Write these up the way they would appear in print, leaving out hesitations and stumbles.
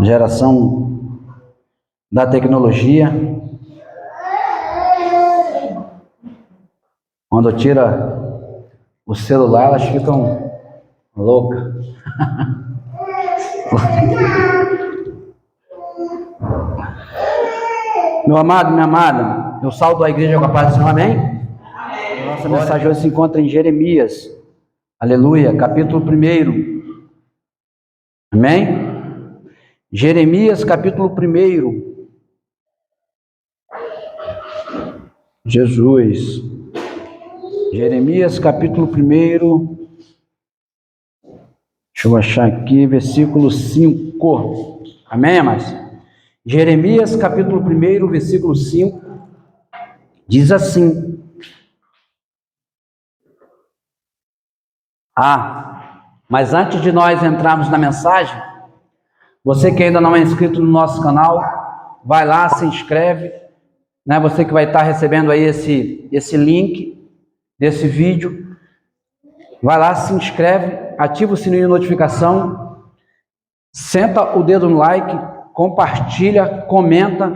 geração da tecnologia, quando tira o celular, elas ficam loucas. Meu amado, minha amada, eu saúdo a igreja com a paz do Senhor, amém? Nossa mensagem hoje se encontra em Jeremias, aleluia, capítulo 1, amém? Jeremias, capítulo 1, Jesus, Jeremias, capítulo 1, deixa eu achar aqui, versículo 5, amém, amados? Jeremias, capítulo 1, versículo 5, diz assim: mas antes de nós entrarmos na mensagem, você que ainda não é inscrito no nosso canal, vai lá, se inscreve, né? Você que vai estar recebendo aí esse link desse vídeo, vai lá, se inscreve, ativa o sininho de notificação, senta o dedo no like, compartilha, comenta,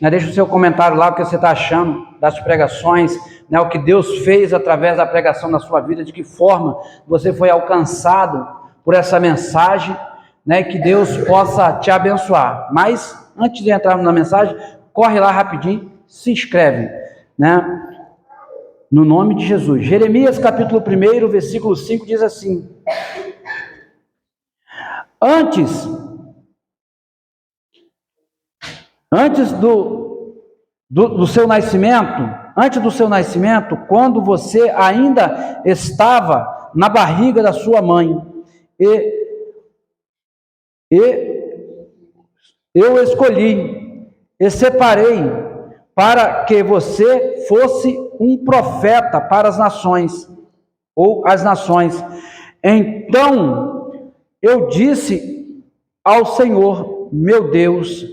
né? Deixa o seu comentário lá, o que você está achando das pregações, né? O que Deus fez através da pregação na sua vida, de que forma você foi alcançado por essa mensagem, né? Que Deus possa te abençoar. Mas, antes de entrarmos na mensagem, corre lá rapidinho, se inscreve, né? No nome de Jesus. Jeremias, capítulo 1, versículo 5, diz assim: Antes do seu nascimento, quando você ainda estava na barriga da sua mãe, eu escolhi e separei para que você fosse um profeta para as nações, ou as nações. Então eu disse ao Senhor, meu Deus,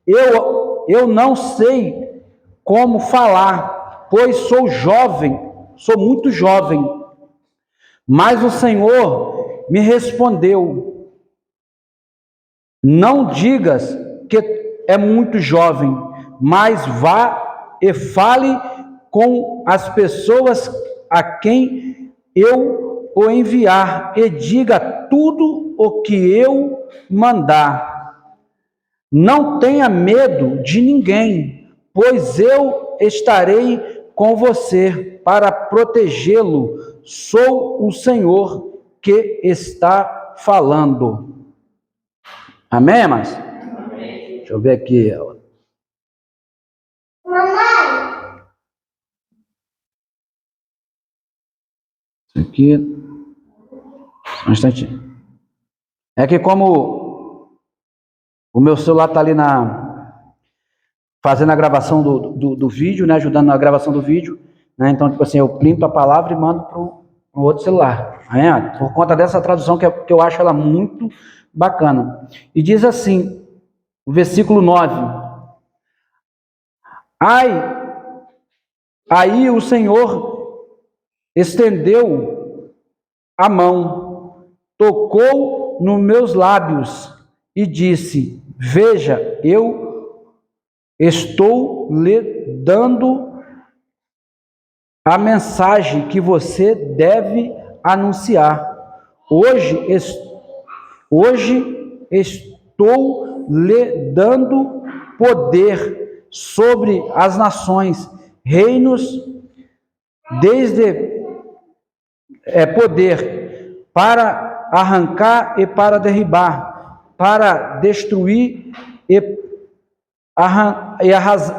eu não sei como falar, pois sou muito jovem. Mas o Senhor me respondeu: não digas que é muito jovem, mas vá e fale com as pessoas a quem eu o enviar, e diga tudo o que eu mandar. Não tenha medo de ninguém, pois eu estarei com você para protegê-lo. Sou o Senhor que está falando. Amém, mas? Amém. Deixa eu ver aqui. Mamãe! Isso aqui. Um instantinho. É que como o meu celular está ali fazendo a gravação do vídeo, né? Ajudando na gravação do vídeo, né? Então, tipo assim, eu printo a palavra e mando para o outro celular. Né? Por conta dessa tradução que eu acho ela muito bacana. E diz assim, o versículo 9. Aí o Senhor estendeu a mão, tocou nos meus lábios e disse: veja, eu estou lhe dando a mensagem que você deve anunciar. Hoje estou lhe dando poder sobre as nações, reinos, poder para arrancar e para derribar, para destruir e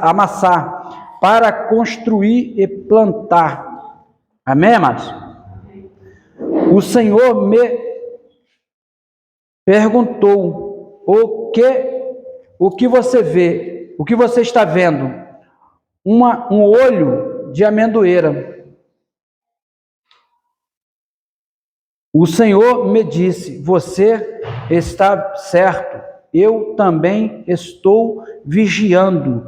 amassar, para construir e plantar. Amém, amados? O Senhor me perguntou: o que você vê? O que você está vendo? Um olho de amendoeira. O Senhor me disse: você está certo. Eu também estou vigiando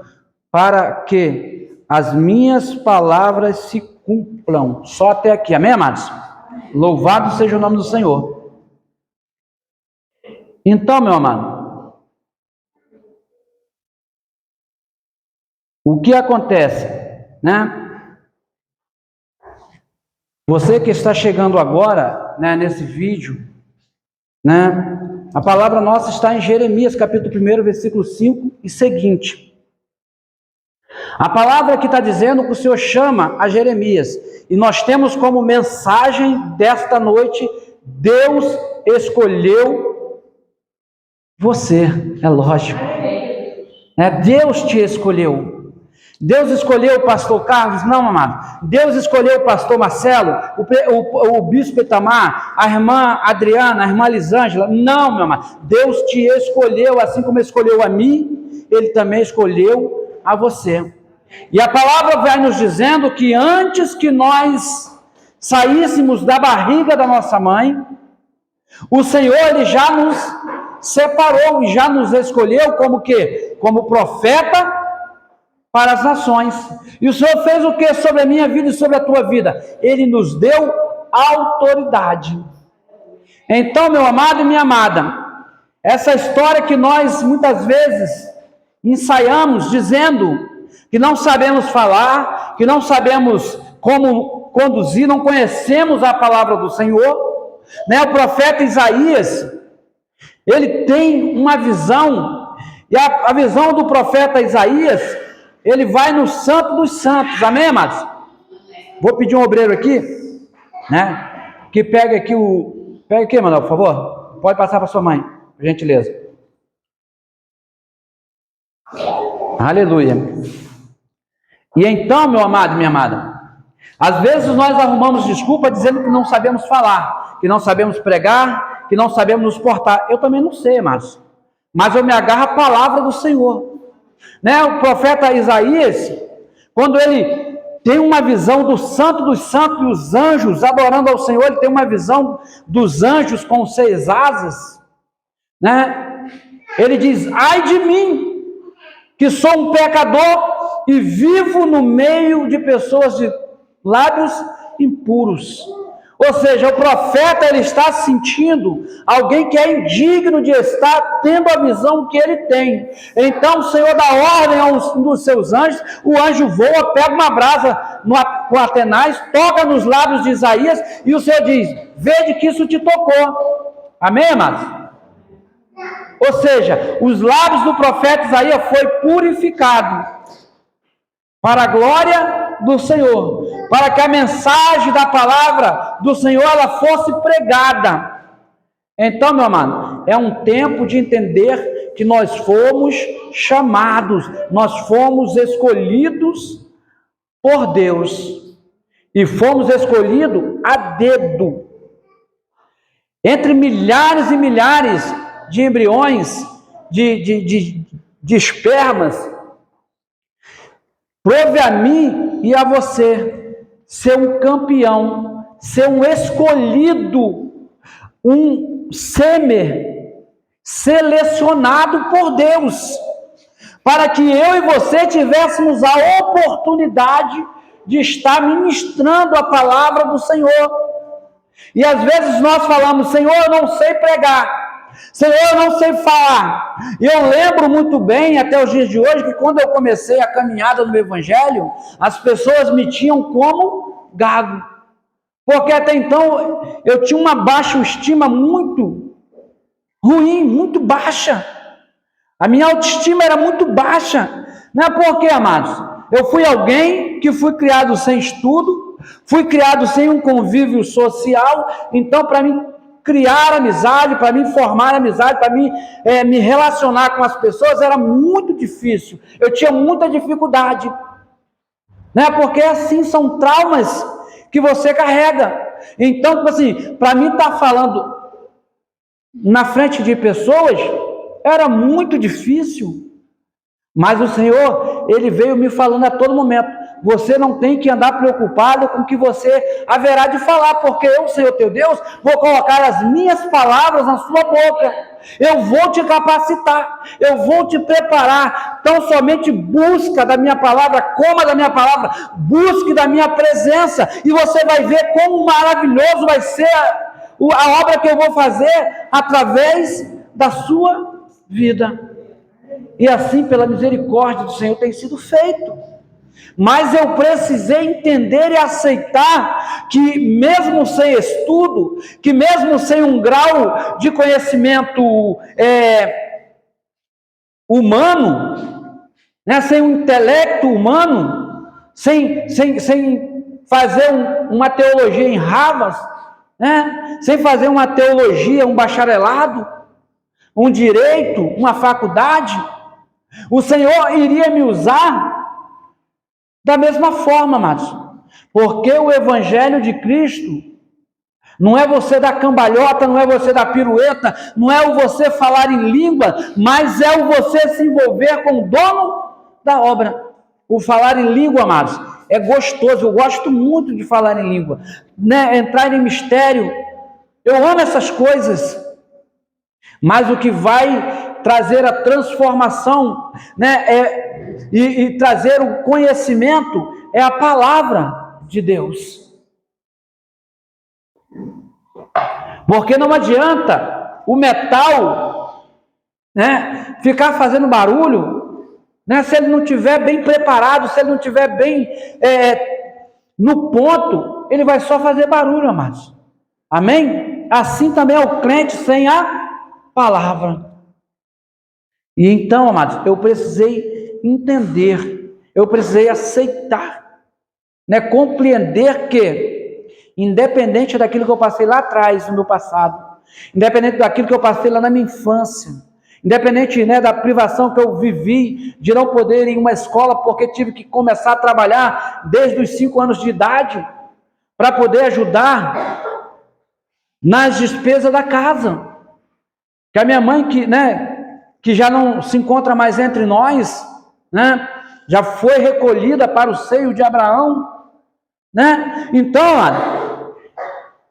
para que as minhas palavras se cumpram. Só até aqui, amém, amados? Louvado seja o nome do Senhor. Então, meu amado, o que acontece, né? Você que está chegando agora, né, nesse vídeo, né? A palavra nossa está em Jeremias, capítulo 1, versículo 5 e seguinte. A palavra que está dizendo que o Senhor chama a Jeremias, e nós temos como mensagem desta noite: Deus escolheu você, é lógico. Deus te escolheu. Deus escolheu o pastor Carlos? Não, amado. Deus escolheu o pastor Marcelo, o bispo Itamar, a irmã Adriana, a irmã Lisângela? Não, meu amado. Deus te escolheu, assim como escolheu a mim, Ele também escolheu a você. E a palavra vai nos dizendo que antes que nós saíssemos da barriga da nossa mãe, o Senhor, Ele já nos separou e já nos escolheu como quê? Como profeta para as nações. E o Senhor fez o que sobre a minha vida e sobre a tua vida? Ele nos deu autoridade. Então, meu amado e minha amada, essa história que nós muitas vezes ensaiamos dizendo que não sabemos falar, que não sabemos como conduzir, não conhecemos a palavra do Senhor, né? O profeta Isaías, ele tem uma visão, e a visão do profeta Isaías, ele vai no santo dos santos, amém, amados? Vou pedir um obreiro aqui, né, que pega aqui pega aqui, Manuel, por favor, pode passar para sua mãe, por gentileza. Aleluia. E então, meu amado e minha amada, às vezes nós arrumamos desculpa dizendo que não sabemos falar, que não sabemos pregar, que não sabemos nos portar. Eu também não sei, mas eu me agarro à palavra do Senhor. Né? O profeta Isaías, quando ele tem uma visão do santo dos santos e os anjos adorando ao Senhor, ele tem uma visão dos anjos com 6 asas, né? Ele diz: ai de mim, que sou um pecador e vivo no meio de pessoas de lábios impuros. Ou seja, o profeta, ele está sentindo alguém que é indigno de estar tendo a visão que ele tem. Então o Senhor dá ordem a um dos seus anjos, o anjo voa, pega uma brasa com Atenaz, toca nos lábios de Isaías, e o Senhor diz: vede que isso te tocou. Amém, amados? Ou seja, os lábios do profeta Isaías foi purificado para a glória do Senhor, para que a mensagem da palavra do Senhor ela fosse pregada. Então, meu amado, é um tempo de entender que nós fomos chamados, nós fomos escolhidos por Deus, e fomos escolhidos a dedo, entre milhares e milhares de embriões, de espermas. Prove a mim e a você ser um campeão, ser um escolhido, um sêmen selecionado por Deus, para que eu e você tivéssemos a oportunidade de estar ministrando a palavra do Senhor. E às vezes nós falamos: Senhor, eu não sei pregar, Senhor, eu não sei falar. E eu lembro muito bem, até os dias de hoje, que quando eu comecei a caminhada no Evangelho, as pessoas me tinham como gago, porque até então eu tinha uma baixa estima muito ruim, muito baixa. A minha autoestima era muito baixa. Não é por quê, amados? Eu fui alguém que fui criado sem estudo, fui criado sem um convívio social. Então, para mim criar amizade, para mim formar amizade, para mim me relacionar com as pessoas, era muito difícil. Eu tinha muita dificuldade, né? Porque assim são traumas que você carrega. Então, tipo assim, para mim estar falando na frente de pessoas era muito difícil. Mas o Senhor, Ele veio me falando a todo momento: você não tem que andar preocupado com o que você haverá de falar, porque eu, Senhor teu Deus, vou colocar as minhas palavras na sua boca. Eu vou te capacitar, eu vou te preparar. Então somente busca da minha palavra, coma da minha palavra, busque da minha presença, e você vai ver como maravilhoso vai ser a obra que eu vou fazer através da sua vida. E assim, pela misericórdia do Senhor, tem sido feito. Mas eu precisei entender e aceitar que mesmo sem estudo, que mesmo sem um grau de conhecimento humano, né, sem um intelecto humano, sem fazer uma teologia em Harvard, né, sem fazer uma teologia, um bacharelado, um direito, uma faculdade, o Senhor iria me usar da mesma forma, amados, porque o Evangelho de Cristo não é você dar cambalhota, não é você dar pirueta, não é o você falar em língua, mas é o você se envolver com o dono da obra. O falar em língua, amados, é gostoso, eu gosto muito de falar em língua, né? Entrar em mistério, eu amo essas coisas, mas o que vai trazer a transformação, né, e trazer o conhecimento é a palavra de Deus. Porque não adianta o metal, né, ficar fazendo barulho, né, se ele não estiver bem preparado, se ele não estiver bem no ponto, ele vai só fazer barulho, amados. Amém? Assim também é o crente sem a palavra. E então, amados, eu precisei entender, eu precisei aceitar, né, compreender que, independente daquilo que eu passei lá atrás, no meu passado, independente daquilo que eu passei lá na minha infância, independente, né, da privação que eu vivi de não poder ir em uma escola porque tive que começar a trabalhar desde os 5 anos de idade para poder ajudar nas despesas da casa. Que a minha mãe, que já não se encontra mais entre nós, né, já foi recolhida para o seio de Abraão, né? Então,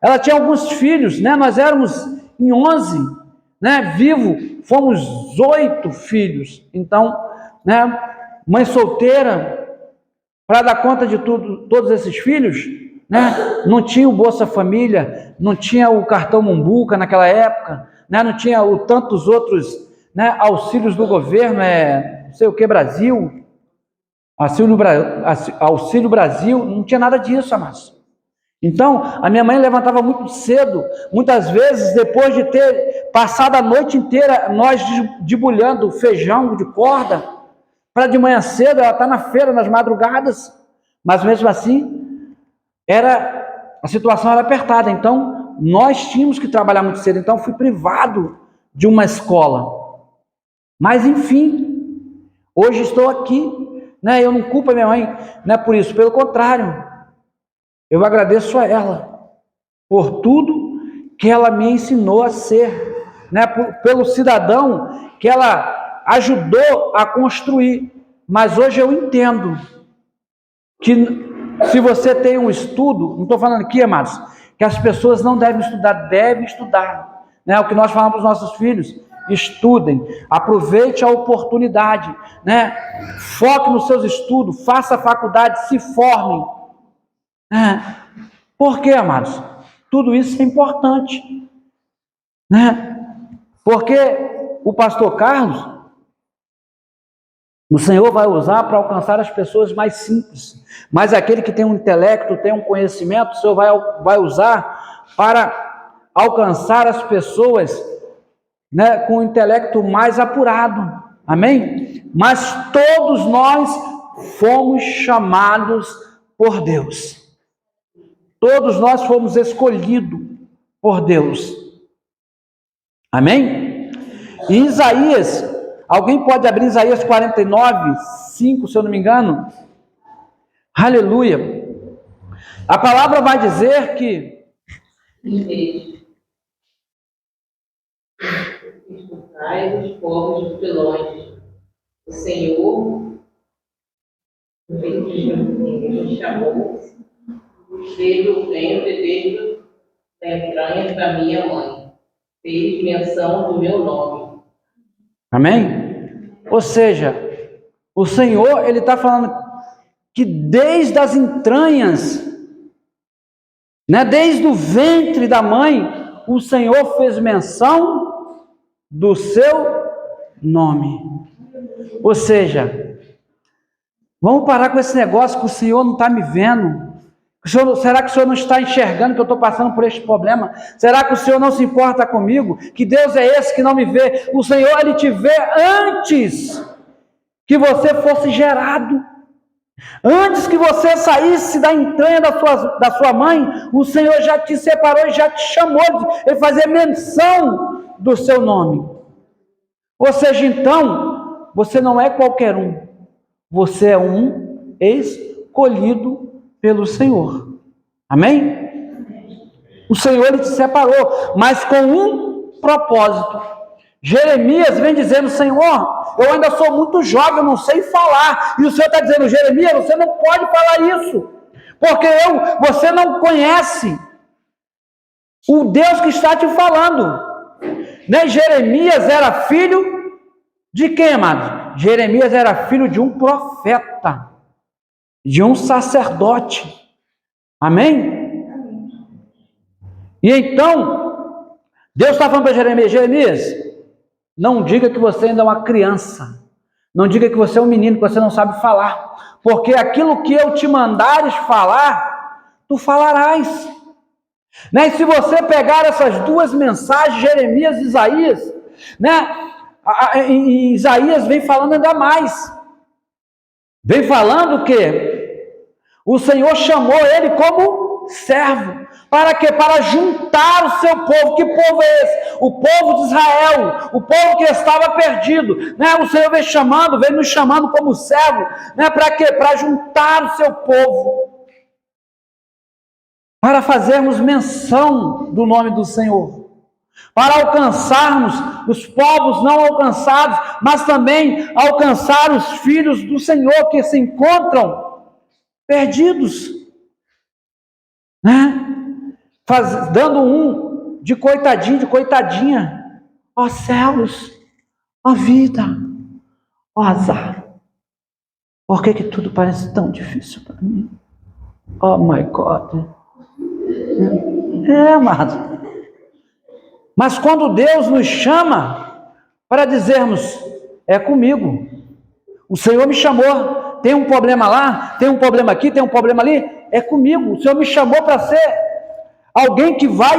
ela tinha alguns filhos, né? Nós éramos em 11, né? Vivo, fomos 8 filhos. Então, né? Mãe solteira, para dar conta de tudo, todos esses filhos, né? Não tinha o Bolsa Família, não tinha o cartão Mumbuca naquela época, né? Não tinha tantos outros, né, auxílios do governo, não sei o que, Brasil, Auxílio Brasil, não tinha nada disso, amados. Então, a minha mãe levantava muito cedo, muitas vezes, depois de ter passado a noite inteira, nós debulhando feijão de corda, para de manhã cedo, ela está na feira, nas madrugadas, mas mesmo assim, a situação era apertada, então, nós tínhamos que trabalhar muito cedo, então fui privado de uma escola. Mas, enfim, hoje estou aqui, né? Eu não culpo a minha mãe, né, por isso, pelo contrário, eu agradeço a ela por tudo que ela me ensinou a ser, né, pelo cidadão que ela ajudou a construir. Mas hoje eu entendo que se você tem um estudo, não estou falando aqui, amados, que as pessoas não devem estudar, né? O que nós falamos para os nossos filhos: estudem, aproveite a oportunidade, né? Foque nos seus estudos, faça a faculdade, se formem. Por quê, amados? Tudo isso é importante, né? Porque o pastor Carlos, o Senhor vai usar para alcançar as pessoas mais simples, mas aquele que tem um intelecto, tem um conhecimento, o Senhor vai usar para alcançar as pessoas, né, com o intelecto mais apurado. Amém? Mas todos nós fomos chamados por Deus. Todos nós fomos escolhidos por Deus. Amém? Em Isaías, alguém pode abrir Isaías 49, 5, se eu não me engano? Aleluia. A palavra vai dizer que... Escutai os povos de longe. O Senhor me chamou desde o ventre, desde as entranhas da minha mãe. Fez menção do meu nome. Amém? Ou seja, o Senhor, Ele está falando que desde as entranhas, né, desde o ventre da mãe, o Senhor fez menção do seu nome. Ou seja, vamos parar com esse negócio que o Senhor não está me vendo. Será que o Senhor não está enxergando que eu estou passando por este problema? Será que o Senhor não se importa comigo? Que Deus é esse que não me vê? O Senhor, Ele te vê antes que você fosse gerado. Antes que você saísse da entranha da sua mãe, o Senhor já te separou e já te chamou. Ele fazia menção do seu nome. Ou seja, então, você não é qualquer um. Você é um escolhido pelo Senhor. Amém? O Senhor, Ele te separou, mas com um propósito. Jeremias vem dizendo: Senhor, eu ainda sou muito jovem, eu não sei falar. E o Senhor está dizendo: Jeremias, você não pode falar isso, porque você não conhece o Deus que está te falando. Né? Jeremias era filho de quem, amados? Jeremias era filho de um profeta, de um sacerdote. Amém? E então, Deus está falando para Jeremias: Jeremias, não diga que você ainda é uma criança. Não diga que você é um menino, que você não sabe falar. Porque aquilo que eu te mandares falar, tu falarás. Né? E se você pegar essas duas mensagens, Jeremias e Isaías, né? Isaías vem falando ainda mais. Vem falando que o Senhor chamou ele como servo. Para quê? Para juntar o seu povo. Que povo é esse? O povo de Israel, o povo que estava perdido. Né? O Senhor vem nos chamando como servo. Né? Para quê? Para juntar o seu povo. Para fazermos menção do nome do Senhor. Para alcançarmos os povos não alcançados, mas também alcançar os filhos do Senhor que se encontram perdidos. Né? Dando um de coitadinho, de coitadinha. Ó céus, ó vida, ó azar. Por que tudo parece tão difícil para mim? Oh my God. Amado. Mas quando Deus nos chama para dizermos: é comigo. O Senhor me chamou. Tem um problema lá, tem um problema aqui, tem um problema ali. É comigo. O Senhor me chamou para ser alguém que vai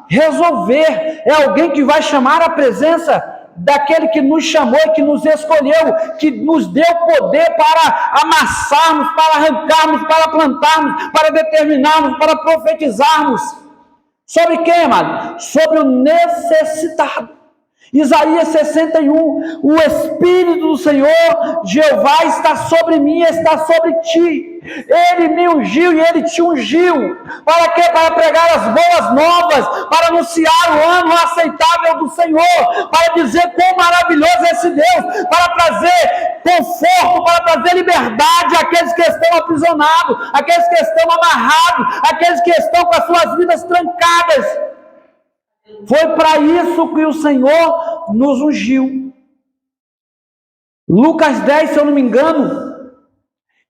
resolver, é alguém que vai chamar a presença daquele que nos chamou e que nos escolheu, que nos deu poder para amassarmos, para arrancarmos, para plantarmos, para determinarmos, para profetizarmos. Sobre quem, amado? Sobre o necessitado. Isaías 61, o Espírito do Senhor, Jeová, está sobre mim, está sobre ti. Ele me ungiu e Ele te ungiu. Para quê? Para pregar as boas novas, para anunciar o ano aceitável do Senhor, para dizer quão maravilhoso é esse Deus, para trazer conforto, para trazer liberdade àqueles que estão aprisionados, àqueles que estão amarrados, àqueles que estão com as suas vidas trancadas. Foi para isso que o Senhor nos ungiu. Lucas 10, se eu não me engano,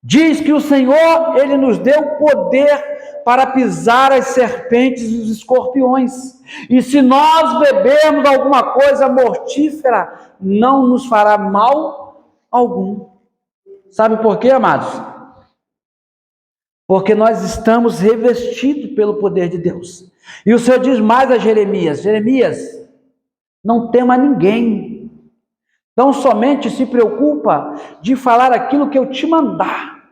diz que o Senhor, Ele nos deu poder para pisar as serpentes e os escorpiões. E se nós bebermos alguma coisa mortífera, não nos fará mal algum. Sabe por quê, amados? Porque nós estamos revestidos pelo poder de Deus. E o Senhor diz mais a Jeremias: Jeremias, não tema ninguém. Então somente se preocupa de falar aquilo que eu te mandar.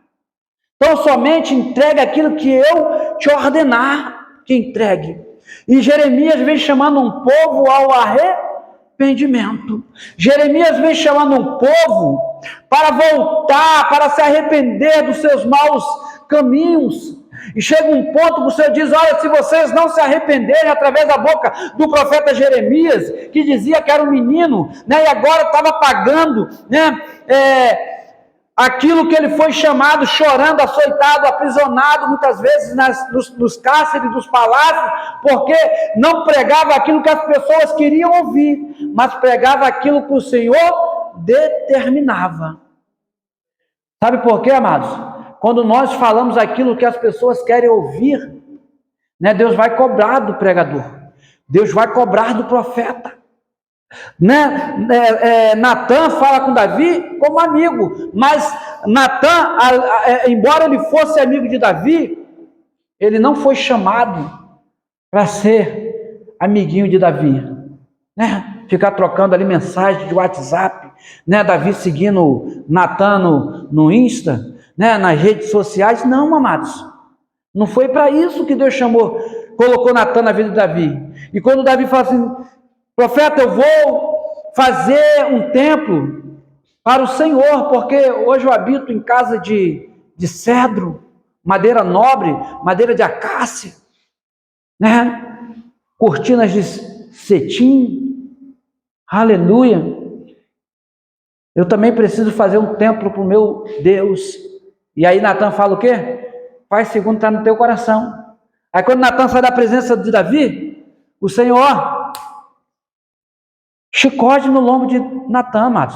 Então somente entregue aquilo que eu te ordenar que entregue. E Jeremias vem chamando um povo ao arrependimento. Jeremias vem chamando um povo para voltar, para se arrepender dos seus maus caminhos. E chega um ponto que o Senhor diz: olha, se vocês não se arrependerem, através da boca do profeta Jeremias, que dizia que era um menino, né, e agora estava pagando, né, aquilo que ele foi chamado, chorando, açoitado, aprisionado, muitas vezes nos cárceres dos palácios, porque não pregava aquilo que as pessoas queriam ouvir, mas pregava aquilo que o Senhor determinava. Sabe por quê, amados? Quando nós falamos aquilo que as pessoas querem ouvir, né, Deus vai cobrar do pregador. Deus vai cobrar do profeta. Né? Natan fala com Davi como amigo, mas Natan, embora ele fosse amigo de Davi, ele não foi chamado para ser amiguinho de Davi, né? Ficar trocando ali mensagem de WhatsApp, né? Davi seguindo Natan no Insta, né? Nas redes sociais. Não, amados, não foi para isso que Deus chamou, colocou Natan na vida de Davi. E quando Davi fala assim: profeta, eu vou fazer um templo para o Senhor, porque hoje eu habito em casa de cedro, madeira nobre, madeira de acácia, né? Cortinas de cetim, aleluia. Eu também preciso fazer um templo para o meu Deus. E aí Natan fala o quê? Faz segundo está no teu coração. Aí quando Natan sai da presença de Davi, o Senhor chicote no lombo de Natan, mas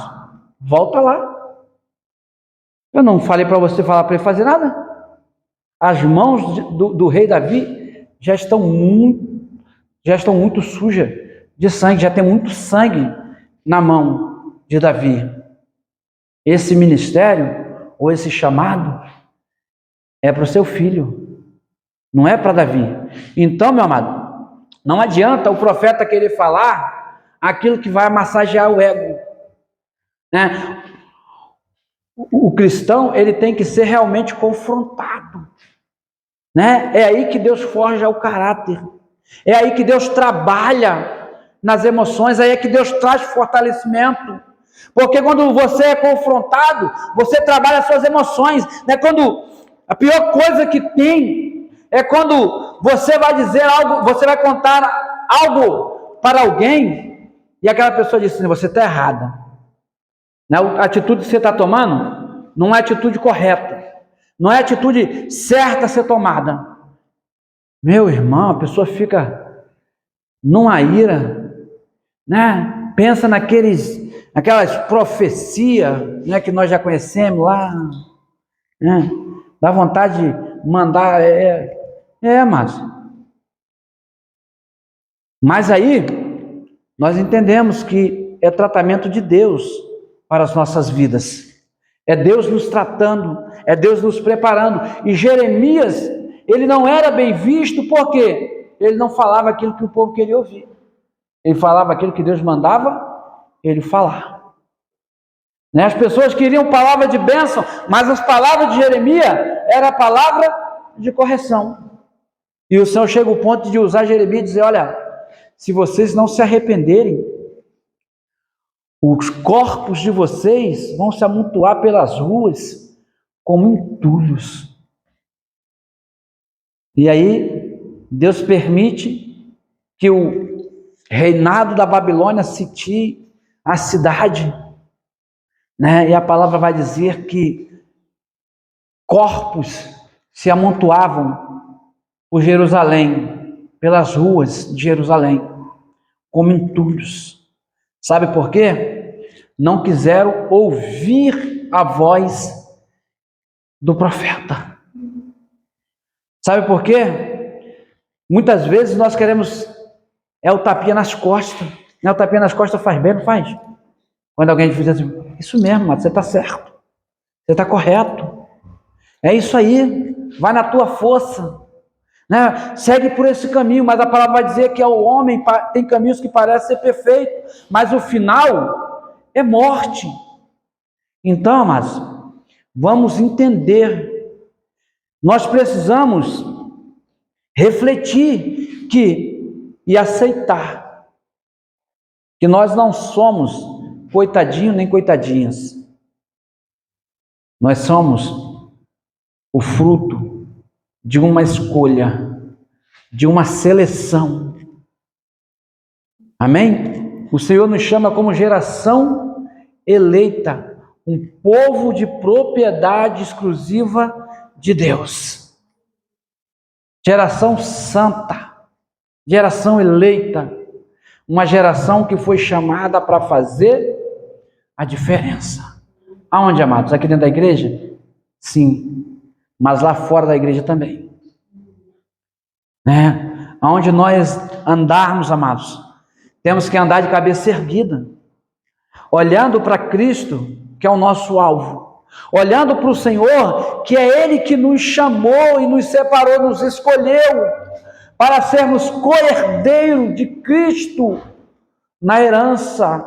volta lá. Eu não falei para você falar para ele fazer nada. As mãos do rei Davi já estão muito sujas de sangue, já tem muito sangue na mão de Davi. Esse ministério, ou esse chamado, é para o seu filho, não é para Davi. Então, meu amado, não adianta o profeta querer falar aquilo que vai massagear o ego, né? O cristão, ele tem que ser realmente confrontado, né? É aí que Deus forja o caráter, é aí que Deus trabalha nas emoções, aí é que Deus traz fortalecimento, porque quando você é confrontado, você trabalha as suas emoções, né? Quando a pior coisa que tem é quando você vai dizer algo, você vai contar algo para alguém e aquela pessoa diz assim: você está errada, né? A atitude que você está tomando não é atitude correta, não é atitude certa a ser tomada. Meu irmão, a pessoa fica numa ira, né? Pensa naquelas profecias, né, que nós já conhecemos lá, né? Dá vontade de mandar, mas aí nós entendemos que é tratamento de Deus para as nossas vidas, é Deus nos tratando, é Deus nos preparando. E Jeremias, ele não era bem visto, porque ele não falava aquilo que o povo queria ouvir, ele falava aquilo que Deus mandava ele falar, né? As pessoas queriam palavra de bênção, mas as palavras de Jeremias era a palavra de correção. E o Senhor chega ao ponto de usar Jeremias e dizer: olha, se vocês não se arrependerem, os corpos de vocês vão se amontoar pelas ruas como entulhos. E aí Deus permite que o reinado da Babilônia sitie a cidade, né? E a palavra vai dizer que corpos se amontoavam por Jerusalém, pelas ruas de Jerusalém, como entulhos. Sabe por quê? Não quiseram ouvir a voz do profeta. Sabe por quê? Muitas vezes nós queremos o tapinha nas costas, né? O tapinha nas costas faz bem, não faz? Quando alguém diz assim: isso mesmo, mas você está certo, você está correto, é isso aí, vai na tua força, né? Segue por esse caminho. Mas a palavra vai dizer que o homem tem caminhos que parecem ser perfeitos, mas o final é morte. Então, mas vamos entender, nós precisamos refletir e aceitar que nós não somos coitadinho nem coitadinhas, nós somos o fruto de uma escolha, de uma seleção. Amém? O Senhor nos chama como geração eleita, um povo de propriedade exclusiva de Deus, geração santa, geração eleita, uma geração que foi chamada para fazer a diferença. Aonde, amados? Aqui dentro da igreja? Sim, mas lá fora da igreja também, né? Aonde nós andarmos, amados, Temos que andar de cabeça erguida, olhando para Cristo, que é o nosso alvo, olhando para o Senhor, que é Ele que nos chamou e nos separou, nos escolheu para sermos co-herdeiros de Cristo na herança.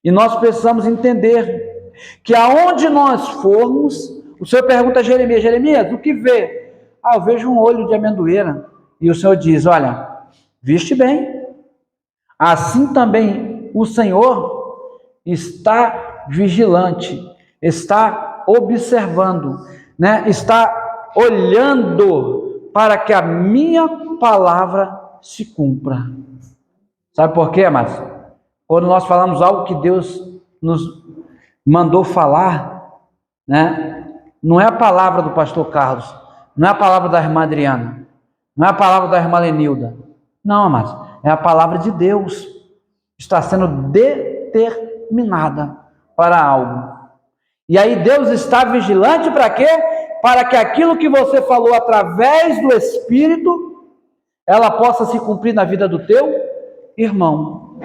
E nós precisamos entender que aonde nós formos, o Senhor pergunta a Jeremias: Jeremias, o que vê? Eu vejo um olho de amendoeira. E o Senhor diz: olha, viste bem, assim também o Senhor está vigilante, está observando, né? Está olhando para que a minha palavra se cumpra. Sabe por quê, amados? Quando nós falamos algo que Deus nos mandou falar, né? Não é a palavra do pastor Carlos, não é a palavra da irmã Adriana, não é a palavra da irmã Lenilda. Não, amados, é a palavra de Deus. Está sendo determinada para algo. E aí Deus está vigilante para quê? Para que aquilo que você falou através do Espírito, ela possa se cumprir na vida do teu irmão,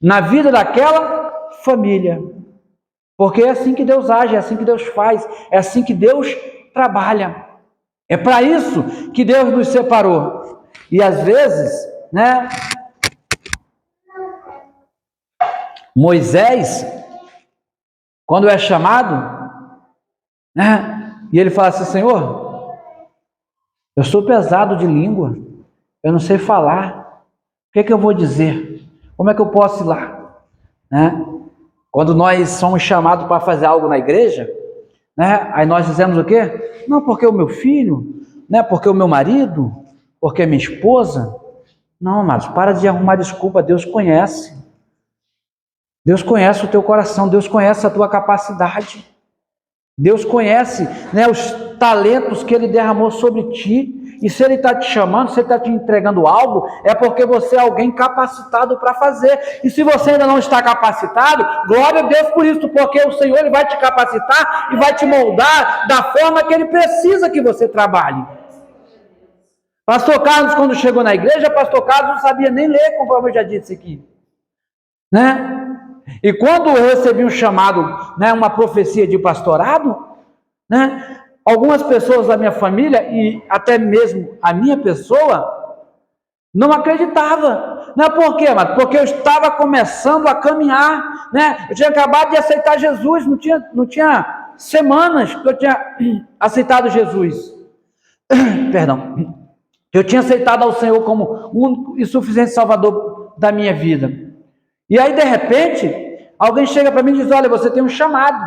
na vida daquela família. Porque é assim que Deus age, é assim que Deus faz, é assim que Deus trabalha. É para isso que Deus nos separou. E às vezes, né, Moisés, quando é chamado, né, e ele fala assim: Senhor, eu sou pesado de língua, eu não sei falar, o que é que eu vou dizer? Como é que eu posso ir lá? Né? Quando nós somos chamados para fazer algo na igreja, né, aí nós dizemos o quê? Não, porque o meu filho, né, porque o meu marido, porque a minha esposa. Não, amados, para de arrumar desculpa. Deus conhece. Deus conhece o teu coração, Deus conhece a tua capacidade. Deus conhece, né, os talentos que Ele derramou sobre ti. E se Ele está te chamando, se Ele está te entregando algo, é porque você é alguém capacitado para fazer. E se você ainda não está capacitado, glória a Deus por isso, porque o Senhor Ele vai te capacitar e vai te moldar da forma que Ele precisa que você trabalhe. Pastor Carlos, quando chegou na igreja, Pastor Carlos não sabia nem ler, conforme eu já disse aqui, né? E quando eu recebi um chamado, né, uma profecia de pastorado, né, algumas pessoas da minha família e até mesmo a minha pessoa não acreditava. Não é por quê, mano? Porque eu estava começando a caminhar, né? Eu tinha acabado de aceitar Jesus, não tinha semanas que eu tinha aceitado Jesus. Perdão. Eu tinha aceitado ao Senhor como único e suficiente Salvador da minha vida. E aí, de repente, alguém chega para mim e diz: olha, você tem um chamado.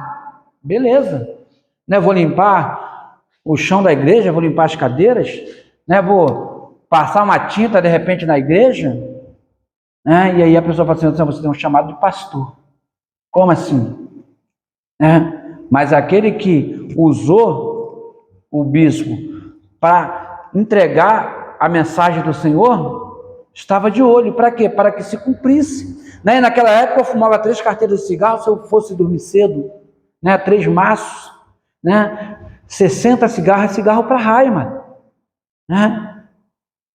Beleza. Né? Vou limpar o chão da igreja, vou limpar as cadeiras, né? Vou passar uma tinta, de repente, na igreja. Né? E aí a pessoa fala assim: você tem um chamado de pastor. Como assim? Mas aquele que usou o bispo para entregar a mensagem do Senhor, estava de olho. Para quê? Para que se cumprisse. Né? Naquela época eu fumava 3 carteiras de cigarro se eu fosse dormir cedo. Né? 3 maços. Né? 60 cigarros é cigarro para raio, mano. Né?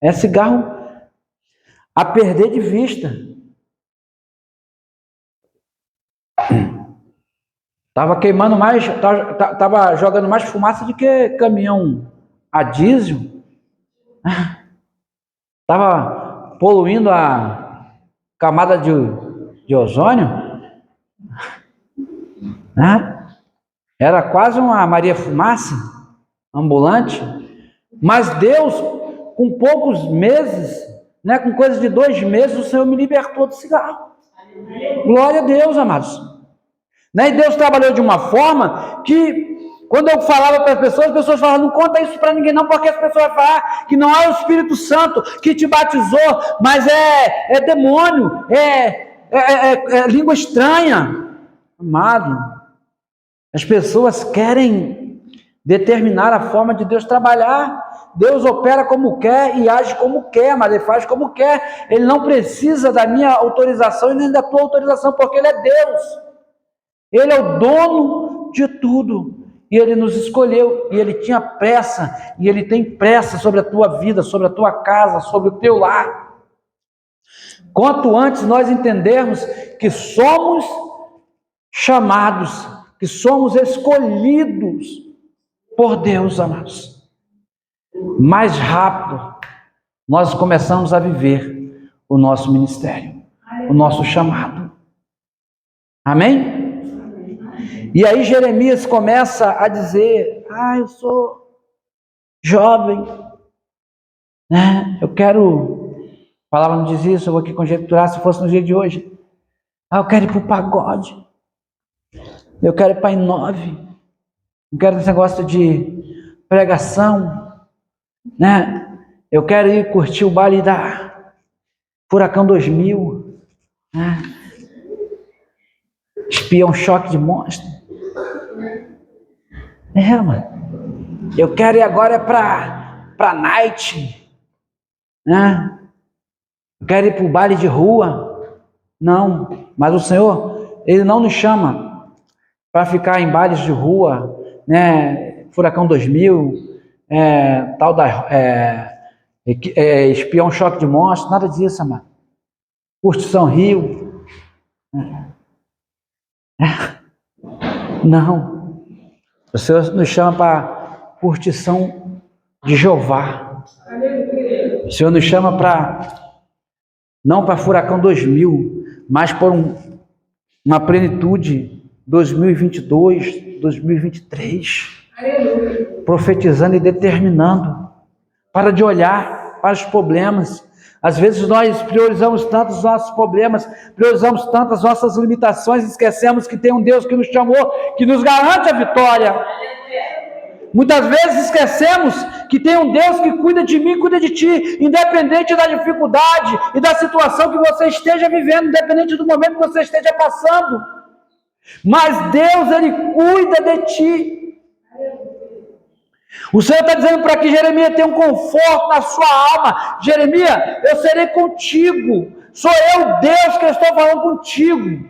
É cigarro a perder de vista. Estava queimando mais, estava jogando mais fumaça do que caminhão a diesel. Estava poluindo a camada de ozônio. Era quase uma Maria Fumaça ambulante. Mas Deus, com poucos meses, né, com coisa de 2 meses, o Senhor me libertou do cigarro. Glória a Deus, amados. Né? E Deus trabalhou de uma forma que, quando eu falava para as pessoas falavam: não conta isso para ninguém não, porque as pessoas vão falar que não é o Espírito Santo que te batizou, mas é demônio, é língua estranha. Amado, as pessoas querem determinar a forma de Deus trabalhar. Deus opera como quer e age como quer, mas Ele faz como quer. Ele não precisa da minha autorização e nem da tua autorização, porque Ele é Deus. Ele é o dono de tudo. E Ele nos escolheu. E Ele tinha pressa. E Ele tem pressa sobre a tua vida, sobre a tua casa, sobre o teu lar. Quanto antes nós entendermos que somos chamados, que somos escolhidos por Deus, amados, mais rápido nós começamos a viver o nosso ministério, o nosso chamado. Amém? E aí Jeremias começa a dizer: eu sou jovem, né? Eu quero, a palavra não diz isso, eu vou aqui conjecturar se fosse no dia de hoje. Eu quero ir para o pagode, eu quero ir para Inove, eu quero esse negócio de pregação, né? Eu quero ir curtir o baile da Furacão 2000, né? Espião choque de monstro. Mano. Eu quero ir agora para night, né? Eu quero ir para o baile de rua. Não, mas o Senhor, Ele não nos chama para ficar em bailes de rua, né? Furacão 2000, tal da espião choque de monstro, nada disso, amado. Curtição Rio. Não. O Senhor nos chama para curtição de Jeová. O Senhor nos chama não para Furacão 2000, mas por uma plenitude 2022, 2023. Profetizando e determinando. Para de olhar para os problemas. Às vezes nós priorizamos tanto os nossos problemas, priorizamos tanto as nossas limitações, esquecemos que tem um Deus que nos chamou, que nos garante a vitória. Muitas vezes esquecemos que tem um Deus que cuida de mim, cuida de ti, independente da dificuldade e da situação que você esteja vivendo, independente do momento que você esteja passando. Mas Deus, Ele cuida de ti. O Senhor está dizendo para que Jeremias tenha um conforto na sua alma. Jeremias, eu serei contigo. Sou eu, Deus, que estou falando contigo.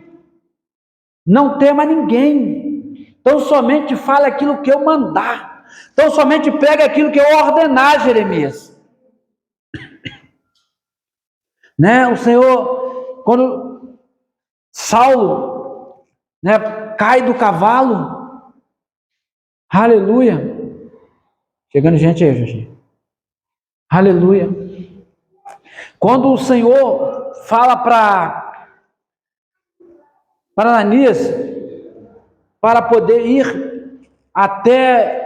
Não tema ninguém. Então somente fale aquilo que eu mandar. Então somente pregue aquilo que eu ordenar, Jeremias. Né? O Senhor, quando Saulo, né, cai do cavalo, aleluia. Chegando gente aí, gente. Aleluia. Quando o Senhor fala para Ananias para poder ir até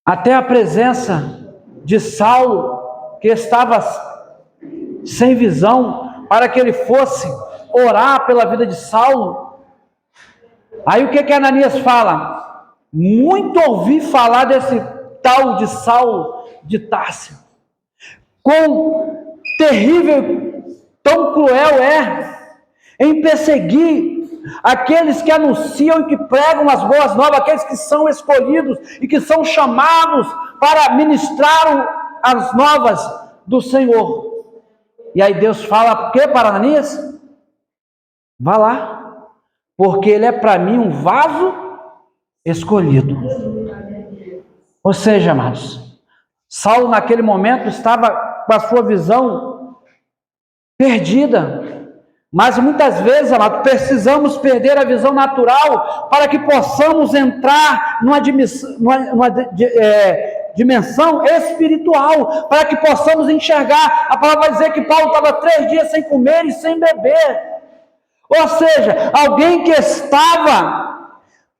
a presença de Saulo, que estava sem visão, para que ele fosse orar pela vida de Saulo. Aí o que Ananias fala? Muito ouvi falar desse tal de Saulo de Tarso. Quão terrível, tão cruel em perseguir aqueles que anunciam e que pregam as boas novas, aqueles que são escolhidos e que são chamados para ministrar as novas do Senhor. E aí Deus fala, o que para Ananias? Vá lá, porque ele é para mim um vaso escolhido. Ou seja, amados, Saulo naquele momento estava com a sua visão perdida. Mas muitas vezes, amados, precisamos perder a visão natural para que possamos entrar numa dimensão espiritual, para que possamos enxergar. A palavra vai dizer que Paulo estava 3 dias sem comer e sem beber. Ou seja, alguém que estava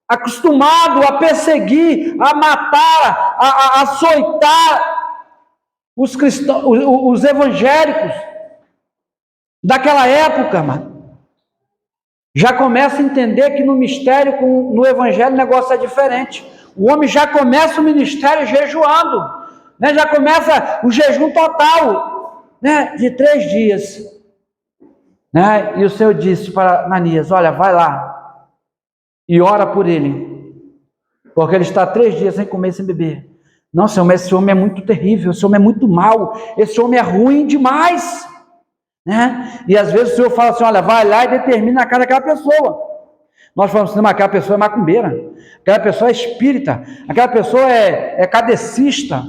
acostumado a perseguir, a matar, a açoitar os cristãos, os evangélicos daquela época, mano, já começa a entender que no mistério, no evangelho, o negócio é diferente. O homem já começa o ministério jejuando, né? Já começa o jejum total, né? De 3 dias, né? E o Senhor disse para Ananias: olha, vai lá e ora por ele, porque ele está 3 dias sem comer e sem beber. Não, Senhor, mas esse homem é muito terrível, esse homem é muito mau, esse homem é ruim demais, né? E às vezes o Senhor fala assim: olha, vai lá e determina a cara daquela pessoa. Nós falamos assim: aquela pessoa é macumbeira, aquela pessoa é espírita, aquela pessoa é kardecista,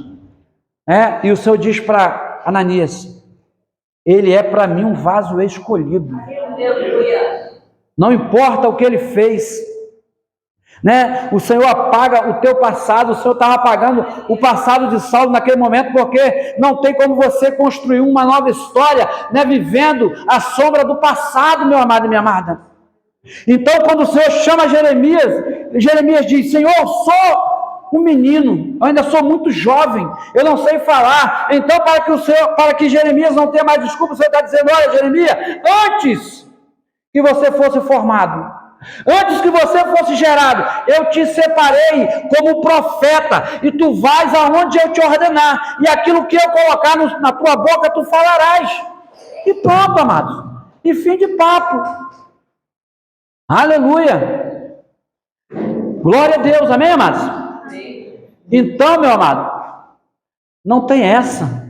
né? E o Senhor diz para Ananias: ele é para mim um vaso escolhido. Não importa o que ele fez, né? O Senhor apaga o teu passado. O Senhor estava apagando o passado de Saulo naquele momento, porque não tem como você construir uma nova história, né? Vivendo a sombra do passado, meu amado e minha amada. Então, quando o Senhor chama Jeremias, Jeremias diz: Senhor, eu sou um menino, eu ainda sou muito jovem, eu não sei falar. Então, para que Jeremias não tenha mais desculpa, o Senhor está dizendo: olha, Jeremias, antes que você fosse formado, antes que você fosse gerado, eu te separei como profeta, e tu vais aonde eu te ordenar, e aquilo que eu colocar na tua boca, tu falarás. E pronto, amados, e fim de papo. Aleluia! Glória a Deus, amém, amados? Então, meu amado, não tem essa.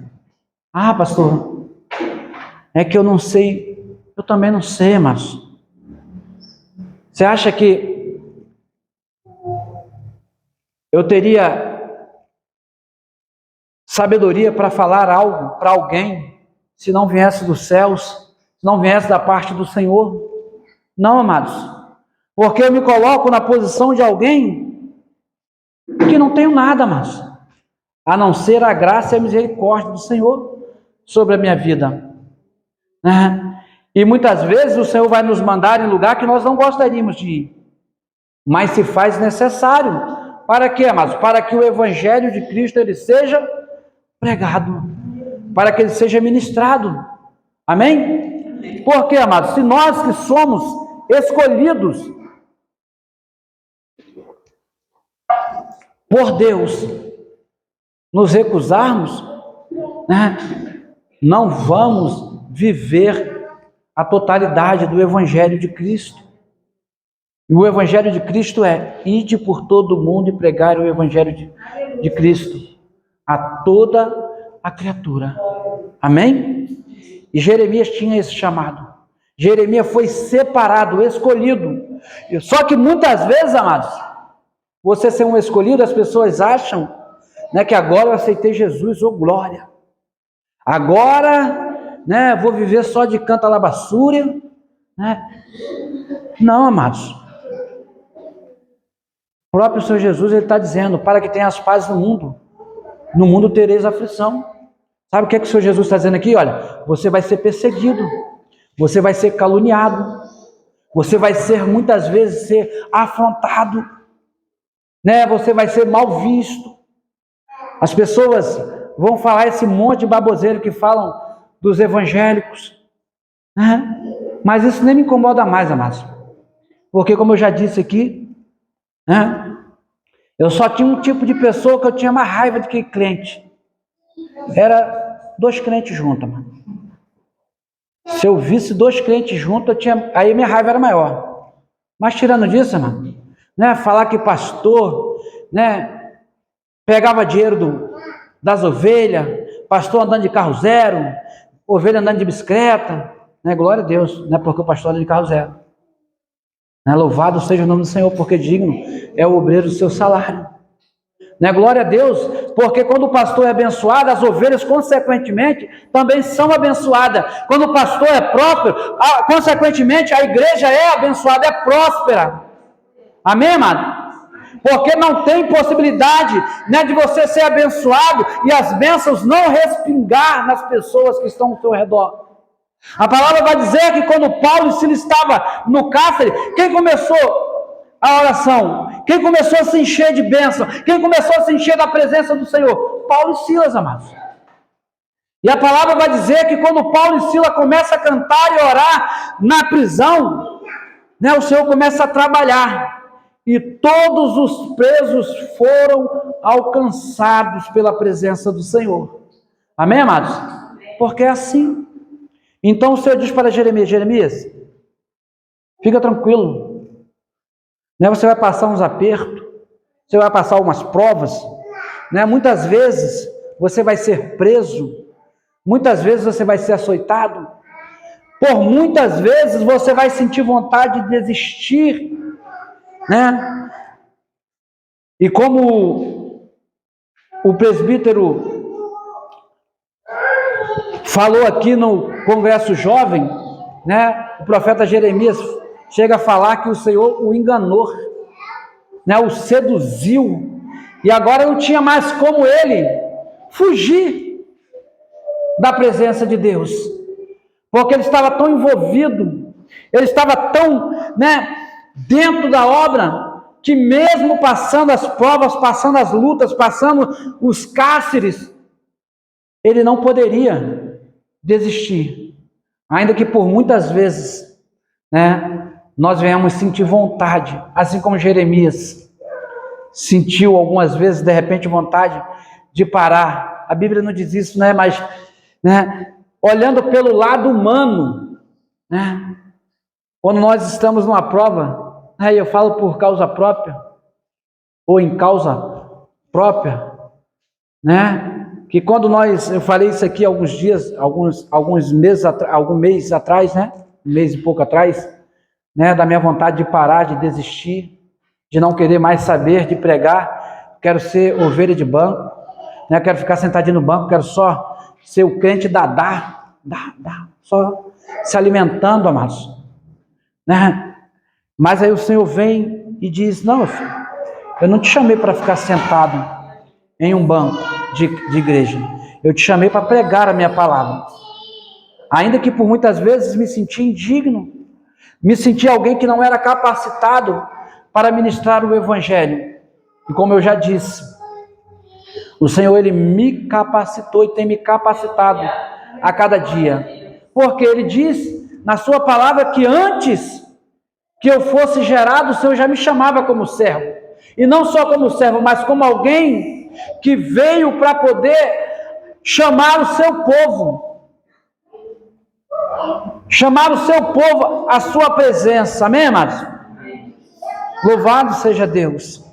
Ah, pastor, é que eu não sei. Eu também não sei, amados. Você acha que eu teria sabedoria para falar algo para alguém se não viesse dos céus, se não viesse da parte do Senhor? Não, amados, porque eu me coloco na posição de alguém que não tenho nada, amados, a não ser a graça e a misericórdia do Senhor sobre a minha vida, né? E muitas vezes o Senhor vai nos mandar em lugar que nós não gostaríamos de ir, mas se faz necessário. Para quê, amados? Para que o Evangelho de Cristo ele seja pregado, para que ele seja ministrado. Amém? Por quê, amados? Se nós que somos escolhidos por Deus nos recusarmos, né, não vamos viver a totalidade do Evangelho de Cristo. E o Evangelho de Cristo é: ide por todo mundo e pregar o Evangelho de Cristo a toda a criatura. Amém? E Jeremias tinha esse chamado. Jeremias foi separado, escolhido. Só que muitas vezes, amados, você ser um escolhido, as pessoas acham, né, que agora eu aceitei Jesus, ô glória. Agora, né, vou viver só de canta labassúria, né? Não, amados. O próprio Senhor Jesus, ele está dizendo: para que tenhas paz no mundo tereis aflição. Sabe o que é que o Senhor Jesus está dizendo aqui? Olha, você vai ser perseguido, você vai ser caluniado, você vai ser muitas vezes afrontado, né? Você vai ser mal visto. As pessoas vão falar esse monte de baboseiro que falam dos evangélicos, né? Mas isso nem me incomoda mais, amados, porque como eu já disse aqui, né, eu só tinha um tipo de pessoa que eu tinha mais raiva do que crente. Era 2 crentes juntos, mano. Se eu visse 2 crentes juntos, aí minha raiva era maior. Mas tirando disso, mano, né, falar que pastor, né, pegava dinheiro das ovelhas, pastor andando de carro zero, ovelha andando de bicicleta, né, glória a Deus, né, porque o pastor anda de carro zero. Né, louvado seja o nome do Senhor, porque digno é o obreiro do seu salário. Né, glória a Deus, porque quando o pastor é abençoado, as ovelhas, consequentemente, também são abençoadas. Quando o pastor é próspero, consequentemente, a igreja é abençoada, é próspera. Amém, amado? Porque não tem possibilidade, né, de você ser abençoado e as bênçãos não respingar nas pessoas que estão ao seu redor. A palavra vai dizer que quando Paulo e Silas estavam no cárcere, quem começou a oração? Quem começou a se encher de bênção? Quem começou a se encher da presença do Senhor? Paulo e Silas, amados. E a palavra vai dizer que quando Paulo e Silas começam a cantar e orar na prisão, né, o Senhor começa a trabalhar. E todos os presos foram alcançados pela presença do Senhor. Amém, amados? Porque é assim. Então o Senhor diz para Jeremias: Jeremias, fica tranquilo. Né, você vai passar uns apertos, você vai passar umas provas, né? Muitas vezes você vai ser preso, muitas vezes você vai ser açoitado, por muitas vezes você vai sentir vontade de desistir, né? E como o presbítero falou aqui no Congresso Jovem, né? O profeta Jeremias chega a falar que o Senhor o enganou, né? O seduziu, e agora não tinha mais como ele fugir da presença de Deus, porque ele estava tão envolvido, ele estava tão, né, dentro da obra, que mesmo passando as provas, passando as lutas, passando os cárceres, ele não poderia desistir, ainda que por muitas vezes, né, nós venhamos sentir vontade, assim como Jeremias sentiu algumas vezes, de repente, vontade de parar. A Bíblia não diz isso, né? Mas, né, olhando pelo lado humano, né, quando nós estamos numa prova, né, eu falo por causa própria, ou em causa própria, né, que quando eu falei isso aqui alguns dias, alguns meses, algum mês atrás, né, um mês e pouco atrás, né, da minha vontade de parar, de desistir, de não querer mais saber de pregar, quero ser ovelha de banco, né, quero ficar sentadinho no banco, quero só ser o crente dá, só se alimentando, amados, né? Mas aí o Senhor vem e diz: não, meu filho, eu não te chamei para ficar sentado em um banco de igreja, eu te chamei para pregar a minha palavra, ainda que por muitas vezes me senti indigno, me senti alguém que não era capacitado para ministrar o Evangelho, e como eu já disse, o Senhor, Ele me capacitou e tem me capacitado a cada dia, porque Ele diz na sua palavra que antes que eu fosse gerado, o Senhor já me chamava como servo, e não só como servo, mas como alguém que veio para poder chamar o seu povo, à sua presença, amém, amados? Louvado seja Deus.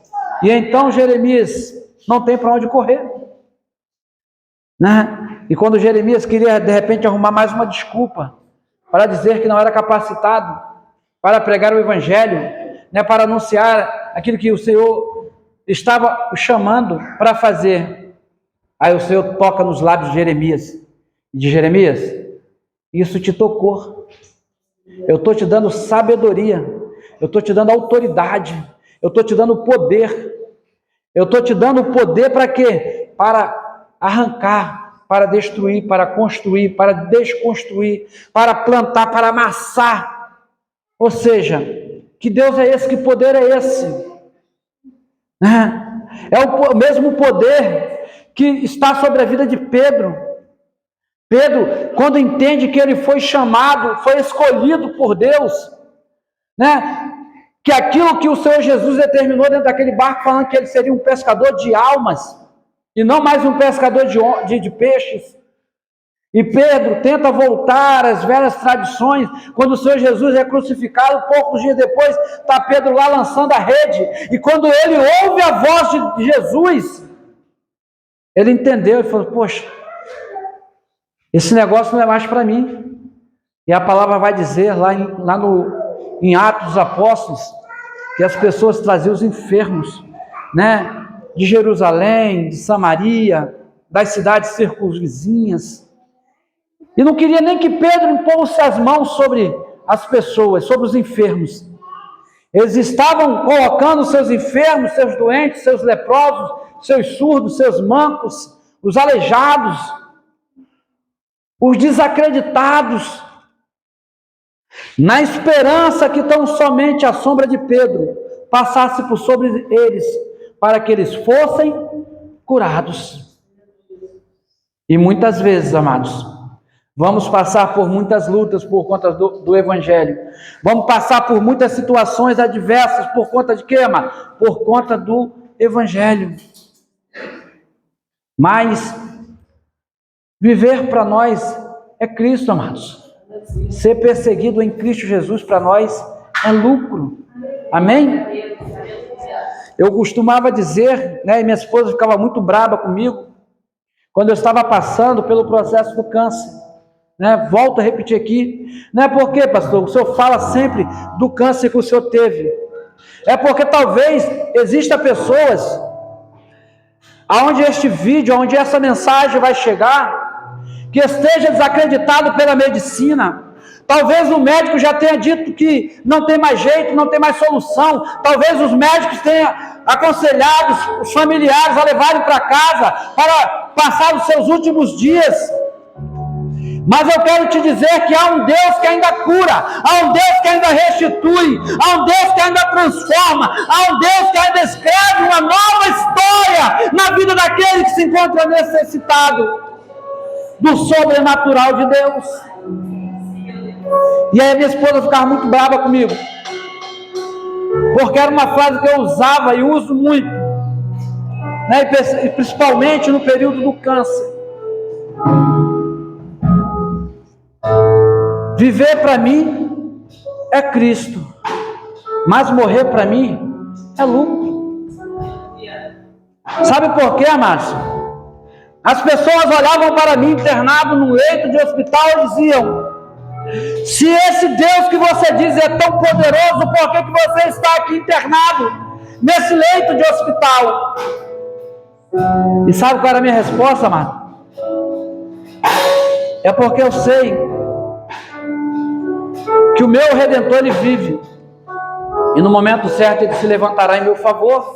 E então Jeremias não tem para onde correr, né? E quando Jeremias queria de repente arrumar mais uma desculpa para dizer que não era capacitado para pregar o Evangelho, né, para anunciar aquilo que o Senhor estava o chamando para fazer, aí o Senhor toca nos lábios de Jeremias e diz: Jeremias, isso te tocou, eu estou te dando sabedoria, eu estou te dando autoridade, eu estou te dando poder, eu estou te dando poder para quê? Para arrancar, para destruir, para construir, para desconstruir, para plantar, para amassar. Ou seja, que Deus é esse, que poder é esse? É o mesmo poder que está sobre a vida de Pedro. Pedro, quando entende que ele foi chamado, foi escolhido por Deus, né? Que aquilo que o Senhor Jesus determinou dentro daquele barco, falando que ele seria um pescador de almas, e não mais um pescador de peixes. E Pedro tenta voltar às velhas tradições. Quando o Senhor Jesus é crucificado, poucos dias depois, está Pedro lá lançando a rede, e quando ele ouve a voz de Jesus, ele entendeu e falou: poxa, esse negócio não é mais para mim. E a palavra vai dizer em Atos dos Apóstolos, que as pessoas traziam os enfermos, né, de Jerusalém, de Samaria, das cidades circunvizinhas, e não queria nem que Pedro impôsse as mãos sobre as pessoas, sobre os enfermos. Eles estavam colocando seus enfermos, seus doentes, seus leprosos, seus surdos, seus mancos, os aleijados, os desacreditados, na esperança que tão somente a sombra de Pedro passasse por sobre eles, para que eles fossem curados. E muitas vezes, amados, vamos passar por muitas lutas por conta do Evangelho, vamos passar por muitas situações adversas por conta de quê, amado? Por conta do Evangelho. Mas viver para nós é Cristo, amados. Ser perseguido em Cristo Jesus para nós é lucro. Amém? Eu costumava dizer, né, e minha esposa ficava muito brava comigo, quando eu estava passando pelo processo do câncer, né? Volto a repetir aqui, não é porque, pastor, o senhor fala sempre do câncer que o senhor teve, é porque talvez exista pessoas aonde este vídeo, aonde essa mensagem vai chegar, que esteja desacreditado pela medicina. Talvez o médico já tenha dito que não tem mais jeito, não tem mais solução. Talvez os médicos tenham aconselhado os familiares a levarem para casa para passar os seus últimos dias. Mas eu quero te dizer que há um Deus que ainda cura, há um Deus que ainda restitui, há um Deus que ainda transforma, há um Deus que ainda escreve uma nova história na vida daquele que se encontra necessitado do sobrenatural de Deus. E aí minha esposa ficava muito brava comigo, porque era uma frase que eu usava e uso muito, né? E principalmente no período do câncer. Viver para mim é Cristo, mas morrer para mim é lucro. Sabe por quê, amados? As pessoas olhavam para mim internado num leito de hospital e diziam: se esse Deus que você diz é tão poderoso, por que você está aqui internado nesse leito de hospital? E sabe qual era a minha resposta, amado? É porque eu sei que o meu Redentor, ele vive, e no momento certo ele se levantará em meu favor.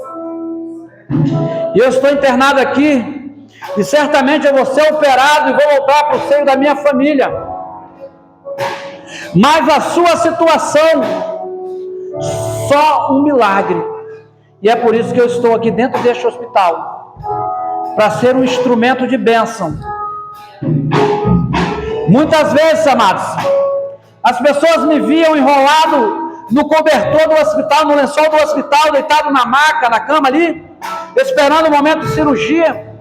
E eu estou internado aqui, e certamente eu vou ser operado e vou voltar para o seio da minha família. Mas a sua situação, só um milagre. E é por isso que eu estou aqui dentro deste hospital, para ser um instrumento de bênção. Muitas vezes, amados, as pessoas me viam enrolado no cobertor do hospital, no lençol do hospital, deitado na maca, na cama ali, esperando o momento de cirurgia,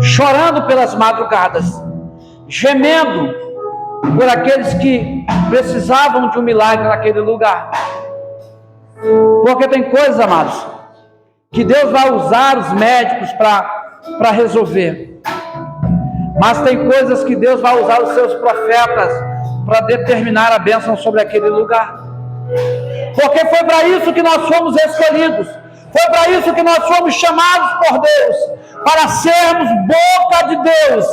chorando pelas madrugadas, gemendo por aqueles que precisavam de um milagre naquele lugar. Porque tem coisas, amados, que Deus vai usar os médicos para resolver. Mas tem coisas que Deus vai usar os seus profetas para determinar a bênção sobre aquele lugar. Porque foi para isso que nós fomos escolhidos. Foi para isso que nós fomos chamados por Deus. Para sermos boca de Deus.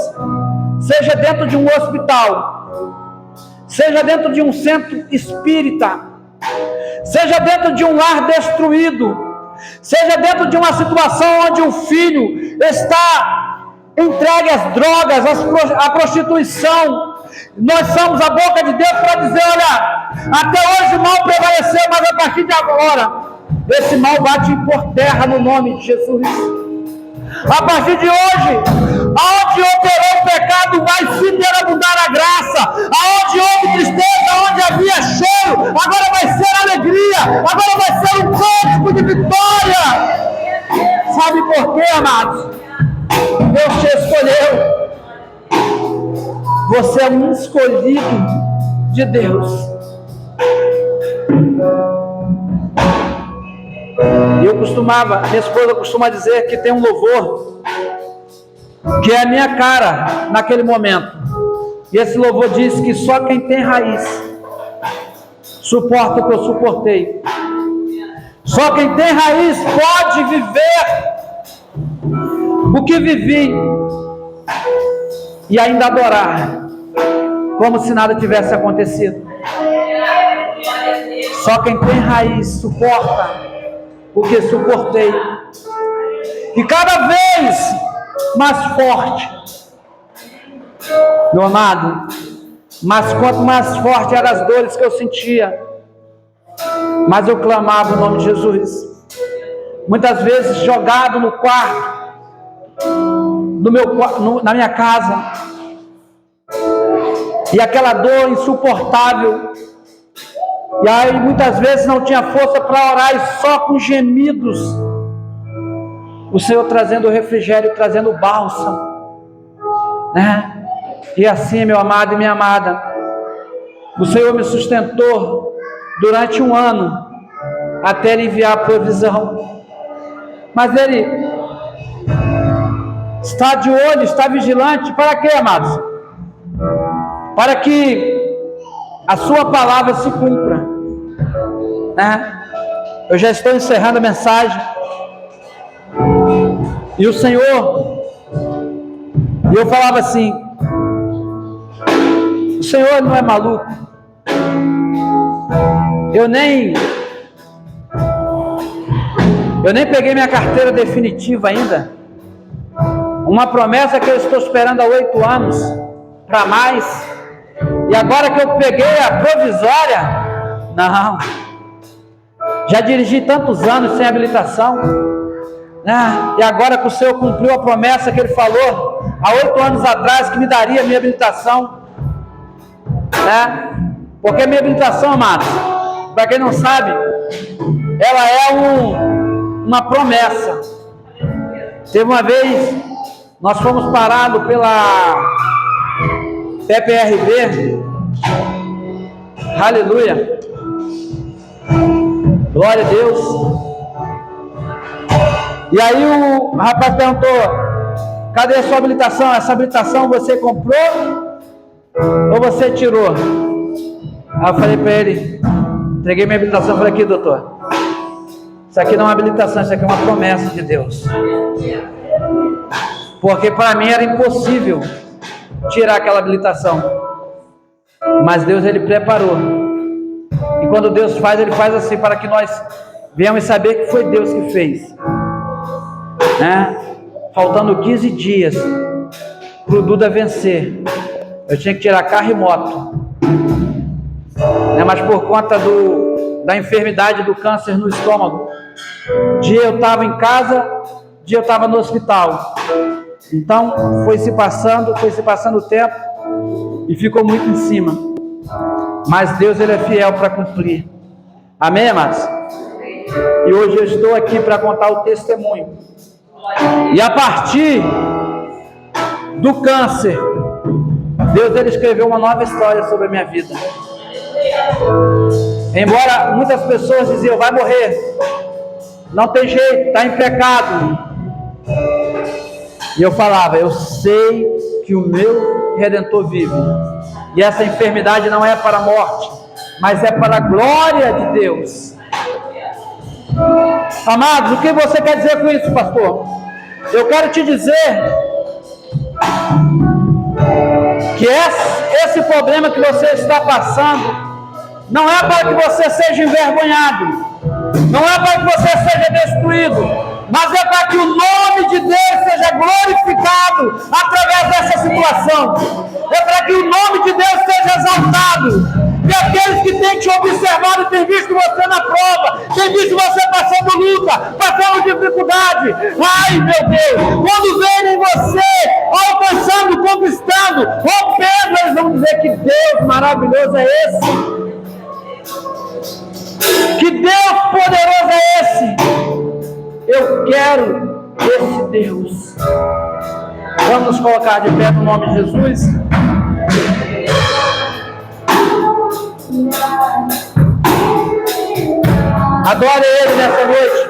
Seja dentro de um hospital. Seja dentro de um centro espírita. Seja dentro de um lar destruído. Seja dentro de uma situação onde um filho está entregue às drogas, à prostituição. Nós somos a boca de Deus para dizer: olha, até hoje o mal prevaleceu, mas a partir de agora esse mal bate por terra no nome de Jesus. A partir de hoje, aonde operou o pecado, vai superabundar a graça. Aonde houve tristeza, onde havia choro, agora vai ser alegria, agora vai ser um cântico de vitória. Sabe por quê, amados? Deus te escolheu. Você é um escolhido de Deus. Minha esposa costuma dizer que tem um louvor que é a minha cara naquele momento. E esse louvor diz que só quem tem raiz suporta o que eu suportei. Só quem tem raiz pode viver o que vivi e ainda adorar como se nada tivesse acontecido. Só quem tem raiz suporta o que suportei, e cada vez mais forte, meu amado. Mas quanto mais forte eram as dores que eu sentia, mais eu clamava o nome de Jesus. Muitas vezes jogado no quarto, na minha casa, e aquela dor insuportável, e aí muitas vezes não tinha força para orar, e só com gemidos o Senhor trazendo o refrigério, trazendo o bálsamo, né? E assim, meu amado e minha amada, o Senhor me sustentou durante 1 ano até Ele enviar a provisão. Mas Ele está de olho, está vigilante. Para quê, amados? Para que a sua palavra se cumpra, né? Eu já estou encerrando a mensagem, e o Senhor E eu falava assim: o Senhor não é maluco. Eu nem peguei minha carteira definitiva ainda. Uma promessa que eu estou esperando há 8 anos para mais. E agora que eu peguei a provisória, não. Já dirigi tantos anos sem habilitação, né? E agora que o Senhor cumpriu a promessa que Ele falou há 8 anos atrás, que me daria a minha habilitação, né? Porque a minha habilitação, amados, para quem não sabe, ela é uma promessa. Teve uma vez, nós fomos parados pela PPRB, aleluia, glória a Deus. E aí o rapaz perguntou: cadê a sua habilitação? Essa habilitação você comprou ou você tirou? Aí eu falei para ele, entreguei minha habilitação, falei: aqui, doutor, isso aqui não é uma habilitação, isso aqui é uma promessa de Deus. Porque para mim era impossível tirar aquela habilitação, mas Deus, Ele preparou. E quando Deus faz, Ele faz assim, para que nós venhamos saber que foi Deus que fez, né? Faltando 15 dias para o Duda vencer, eu tinha que tirar carro e moto, né? Mas por conta da enfermidade do câncer no estômago, dia eu estava em casa, dia eu estava no hospital. Então foi se passando o tempo e ficou muito em cima. Mas Deus, Ele é fiel para cumprir. Amém, amados? E hoje eu estou aqui para contar o testemunho. E a partir do câncer, Deus, Ele escreveu uma nova história sobre a minha vida. Embora muitas pessoas diziam: vai morrer, não tem jeito, está em pecado. E eu falava: eu sei que o meu Redentor vive. E essa enfermidade não é para a morte, mas é para a glória de Deus. Amados, o que você quer dizer com isso, pastor? Eu quero te dizer que esse problema que você está passando não é para que você seja envergonhado, não é para que você seja destruído, mas é para que o nome de Deus seja glorificado através dessa situação. É para que o nome de Deus seja exaltado. E aqueles que têm te observado, têm visto você na prova, têm visto você passando luta, passando dificuldade. Ai, meu Deus, quando verem você alcançando, conquistando, rompendo, eles vão dizer: que Deus maravilhoso é esse? Que Deus poderoso é esse? Eu quero esse Deus. Vamos nos colocar de pé no nome de Jesus. Adore Ele nessa noite.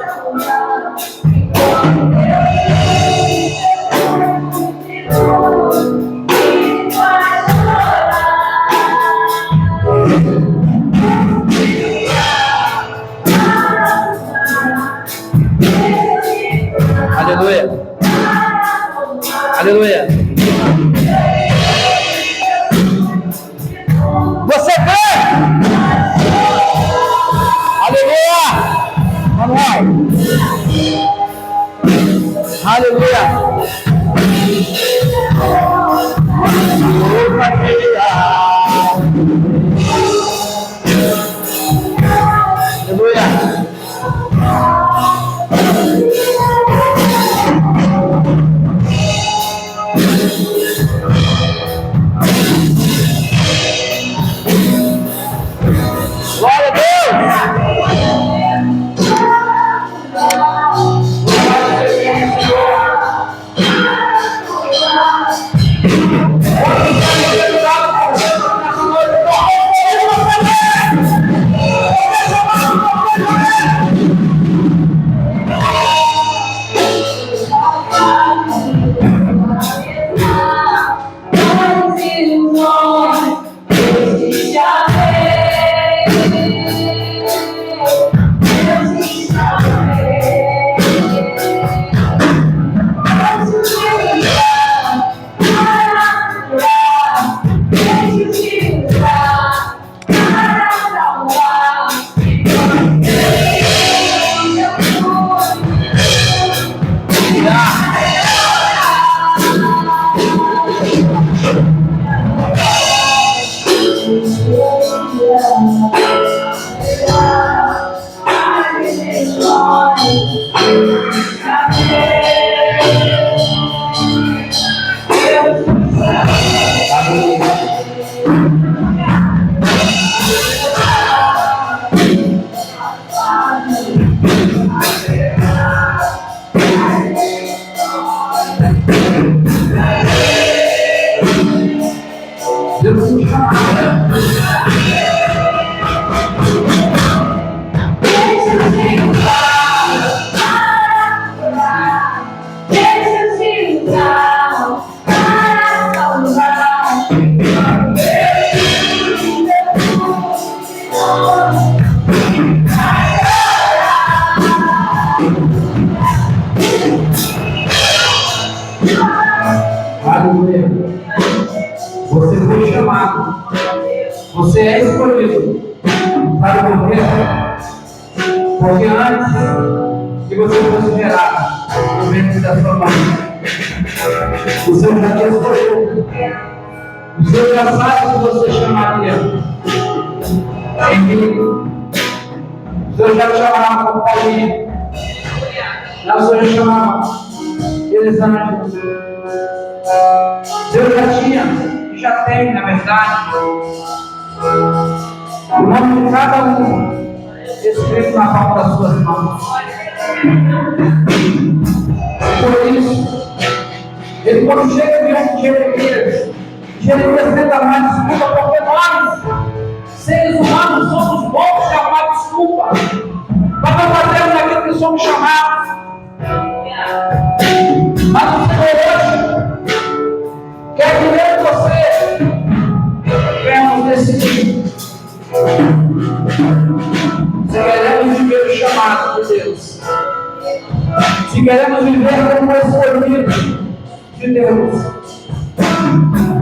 Aleluia. Aleluia. Você crê? Aleluia. Manuel. Aleluia. Aleluia. foi chamada. Aleluia. Você foi chamado. Você é escolhido. Sabe por quê? Porque antes que você fosse gerado no ventre da sua mãe, o Senhor já te escolheu. O Senhor já sabe que você chamaria em mim. O Senhor já te chamava como Paulinho. O Senhor já chamava Elisângela. Deus já tinha, e já tem, na verdade, o nome de cada um escrito na palma das suas mãos. Por isso, ele quando chega diante de Jeremias tenta mais desculpa, porque nós, seres humanos, somos bons de arrumar desculpa, mas não fazemos aquilo que somos chamados. Mas o Senhor hoje quer que eu e você venhamos decidir se queremos viver o chamado de Deus, se queremos viver como escolhidos de Deus,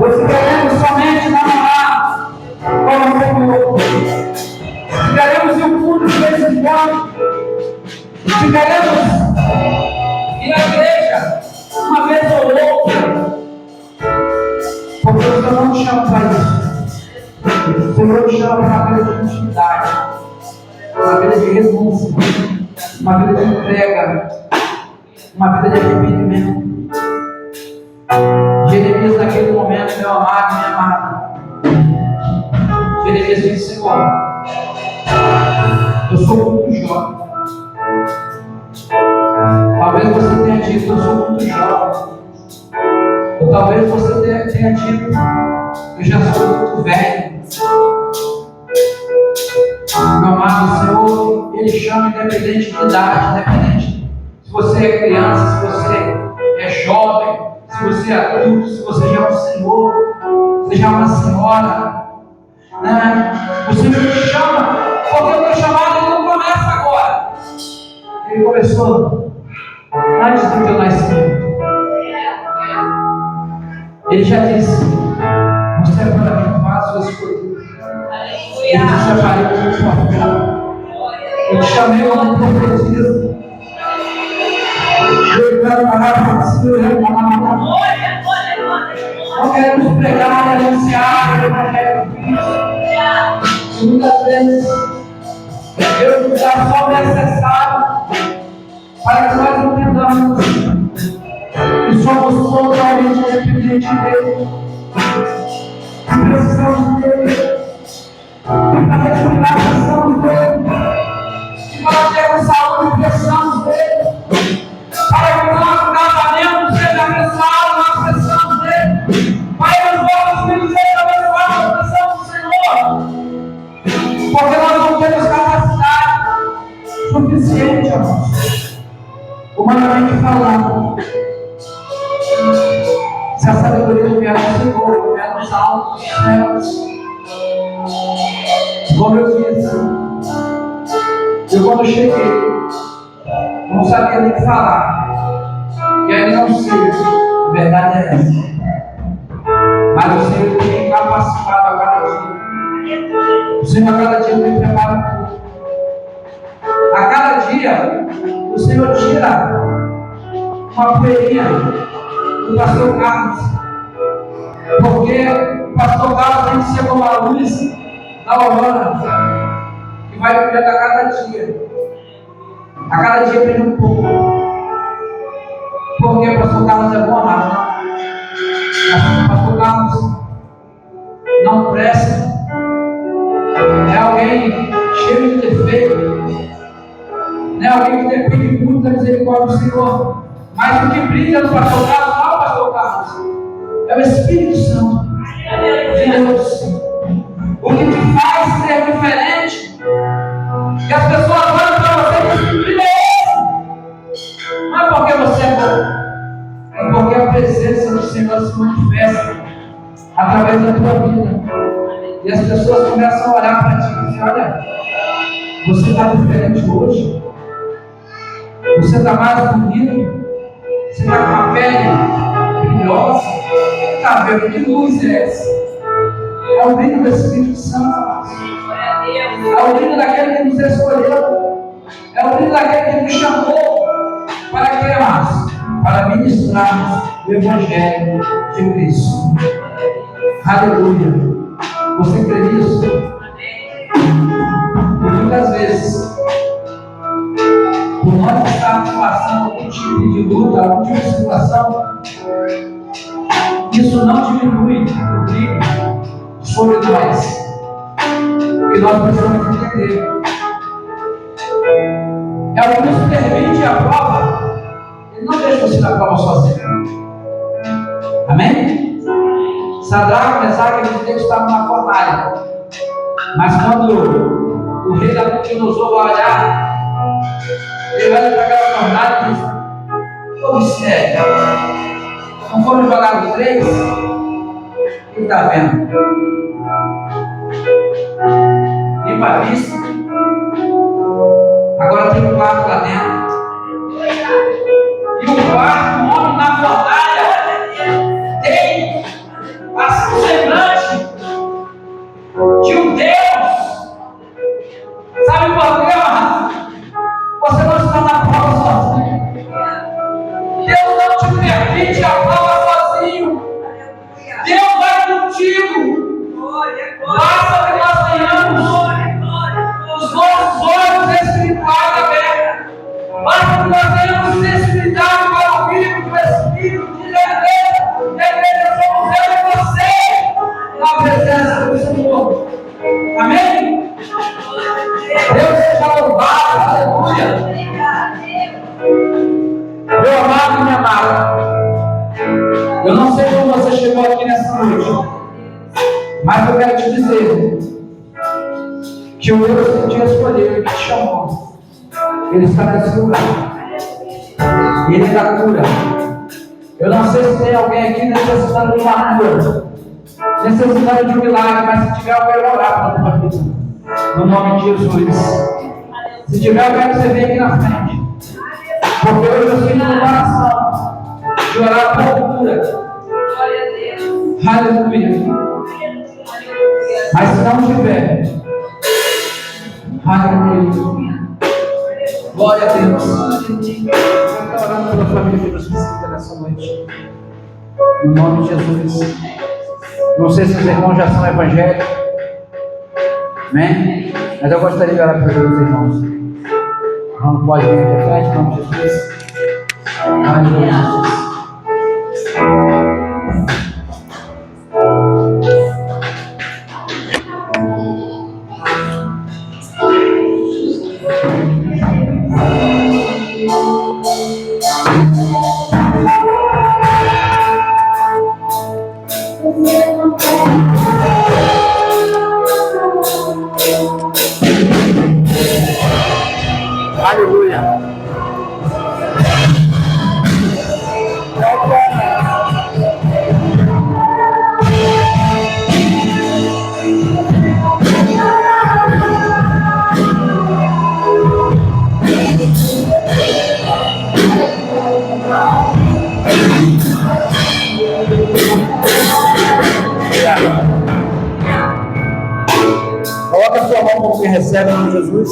ou se queremos somente namorar como Senhor, se queremos ir ao culto de vez em quando, se queremos ir à igreja uma vez ou outra, porque o Senhor não nos chama para isso. O Senhor nos chama para uma vida de intimidade, uma vida de renúncia, uma vida de entrega, uma vida de arrependimento. Jeremias, naquele momento, meu amado, minha amada, Jeremias disse: Senhor, eu sou muito jovem. Talvez você tenha dito: eu sou muito jovem. Ou talvez você tenha dito: eu já sou muito velho. Meu amado, Senhor, Ele chama independente de idade, independente se você é criança, se você é jovem, se você é adulto, se você já é um senhor, se já é uma senhora, né? O Senhor te chama, porque o teu chamado ele não começa agora. Ele começou antes do teu nascimento. Ele já disse: você é para mim, faço as coisas. Eu te separei como profeta. Eu te chamei como profetisa. Eu quero parar para o Senhor. Não queremos pregar e anunciar o Evangelho de Cristo. Muitas vezes, Deus dá só o necessário para que nós entendamos que somos totalmente dependentes dele. Que precisamos dele. Que para respirar precisamos dele. Que para termos saúde precisamos dele. Para que o nosso casamento seja abençoado, nós precisamos dele. Para que os nossos filhos sejam abençoados, nós precisamos do Senhor. Porque nós não temos capacidade suficiente, irmãos, humanamente falando. Se a sabedoria não vier do Senhor, vier dos altos céus. Como eu disse, eu quando cheguei, não sabia nem falar. E aí não sei, a verdade é essa. Mas o Senhor tem me capacitado a cada dia. O Senhor a cada dia me prepara um pouco. A cada dia, o Senhor tira uma poeirinha do pastor Carlos. Porque o pastor Carlos tem que ser como a luz da aurora, que vai brilhando a cada dia. A cada dia brilha um pouco. Porque o pastor Carlos é bom, amado? Não. O pastor Carlos não presta. É alguém cheio de defeito. Não é alguém que depende muito da misericórdia do Senhor. Mas o que brilha no pastor Carlos não é o pastor Carlos. É o Espírito Santo. de Deus. O que te faz ser diferente. E as pessoas olham para você e dizem: brilha esse. Não é porque você é bom. É porque a presença do Senhor se manifesta através da tua vida. E as pessoas começam a olhar para ti e dizer: olha, você está diferente hoje. Você está mais bonito. Você está com a pele brilhosa. Está vendo? Que luz é essa? É o brilho do Espírito Santo. É o brilho daquele que nos escolheu. É o brilho daquele que nos chamou. Para que, amados? Para ministrarmos o Evangelho de Cristo. Aleluia. Você crê nisso? E muitas vezes, por nós estarmos passando algum tipo de luta, algum tipo de situação, isso não diminui o brilho sobre nós. E nós precisamos entender. É o que nos permite a prova. Ele não deixa você na prova sozinho. Amém? Sadraque, Mesaque e Abednego estavam na fornalha. Mas quando o rei da Nabucodonosor vai olhar, ele olha para aquela fornalha e diz: observe, não foram jogados 3? Ele está vendo? Limpa a vista. Agora tem um quarto lá dentro. E o quarto, um homem na fornalha, tem a semblante de um Deus. Sabe por quê, amado? Você não está na prova sozinho. Deus não te permite a prova sozinho. Deus vai contigo. Basta que nós tenhamos os nossos olhos espirituais abertos. Basta que nós tenhamos sensibilidade para ouvir o Espírito de Deus. E a igreja somos eu e você na presença do Senhor. Amém? Deus seja louvado. Aleluia. Meu amado e minha amada, eu não sei como você chegou aqui nessa noite, mas eu quero te dizer que o Deus que te escolheu e te chamou, Ele está nesse lugar. E Ele dá cura. Eu não sei se tem alguém aqui necessitando de uma cura, necessitando de um milagre, mas se tiver, eu quero orar pela tua vida. No nome de Jesus. Se tiver, eu quero que você venha aqui na frente. Porque hoje eu sinto no coração de orar por cura. Aleluia. Mas se não tiver, aleluia. Glória a Deus. Eu estou orando pela família que nos visita nessa noite. No nome de Jesus. Não sei se os irmãos já são evangélicos. Amém? Mas eu gostaria de orar pelos irmãos. Não pode vir aqui à frente, em nome de Jesus. Aleluia, Jesus. Aleluia. Coloca a sua mão como quem recebe em nome de Jesus.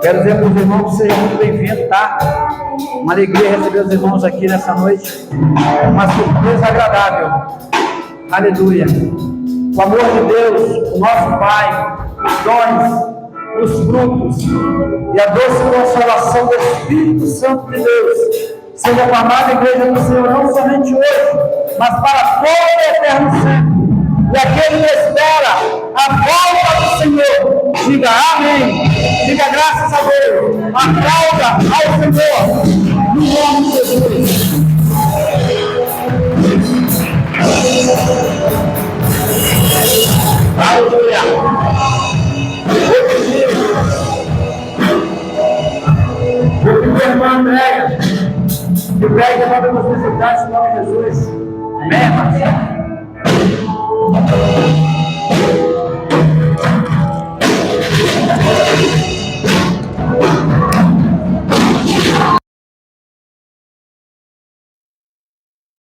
Quero dizer para os irmãos que sejam muito bem-vindos, tá? Uma alegria receber os irmãos aqui nessa noite. Uma surpresa agradável. Aleluia. O amor de Deus, o nosso Pai, os dons, os frutos e a doce consolação do Espírito Santo de Deus seja com a amada igreja do Senhor, não somente hoje, mas para todo o eterno sempre. E aquele que espera a volta do Senhor, diga amém, diga graças a Deus, aplauda ao Senhor, no nome de Jesus. E pregue em nome dos necessitados, em nome de Jesus. Amém, irmãos?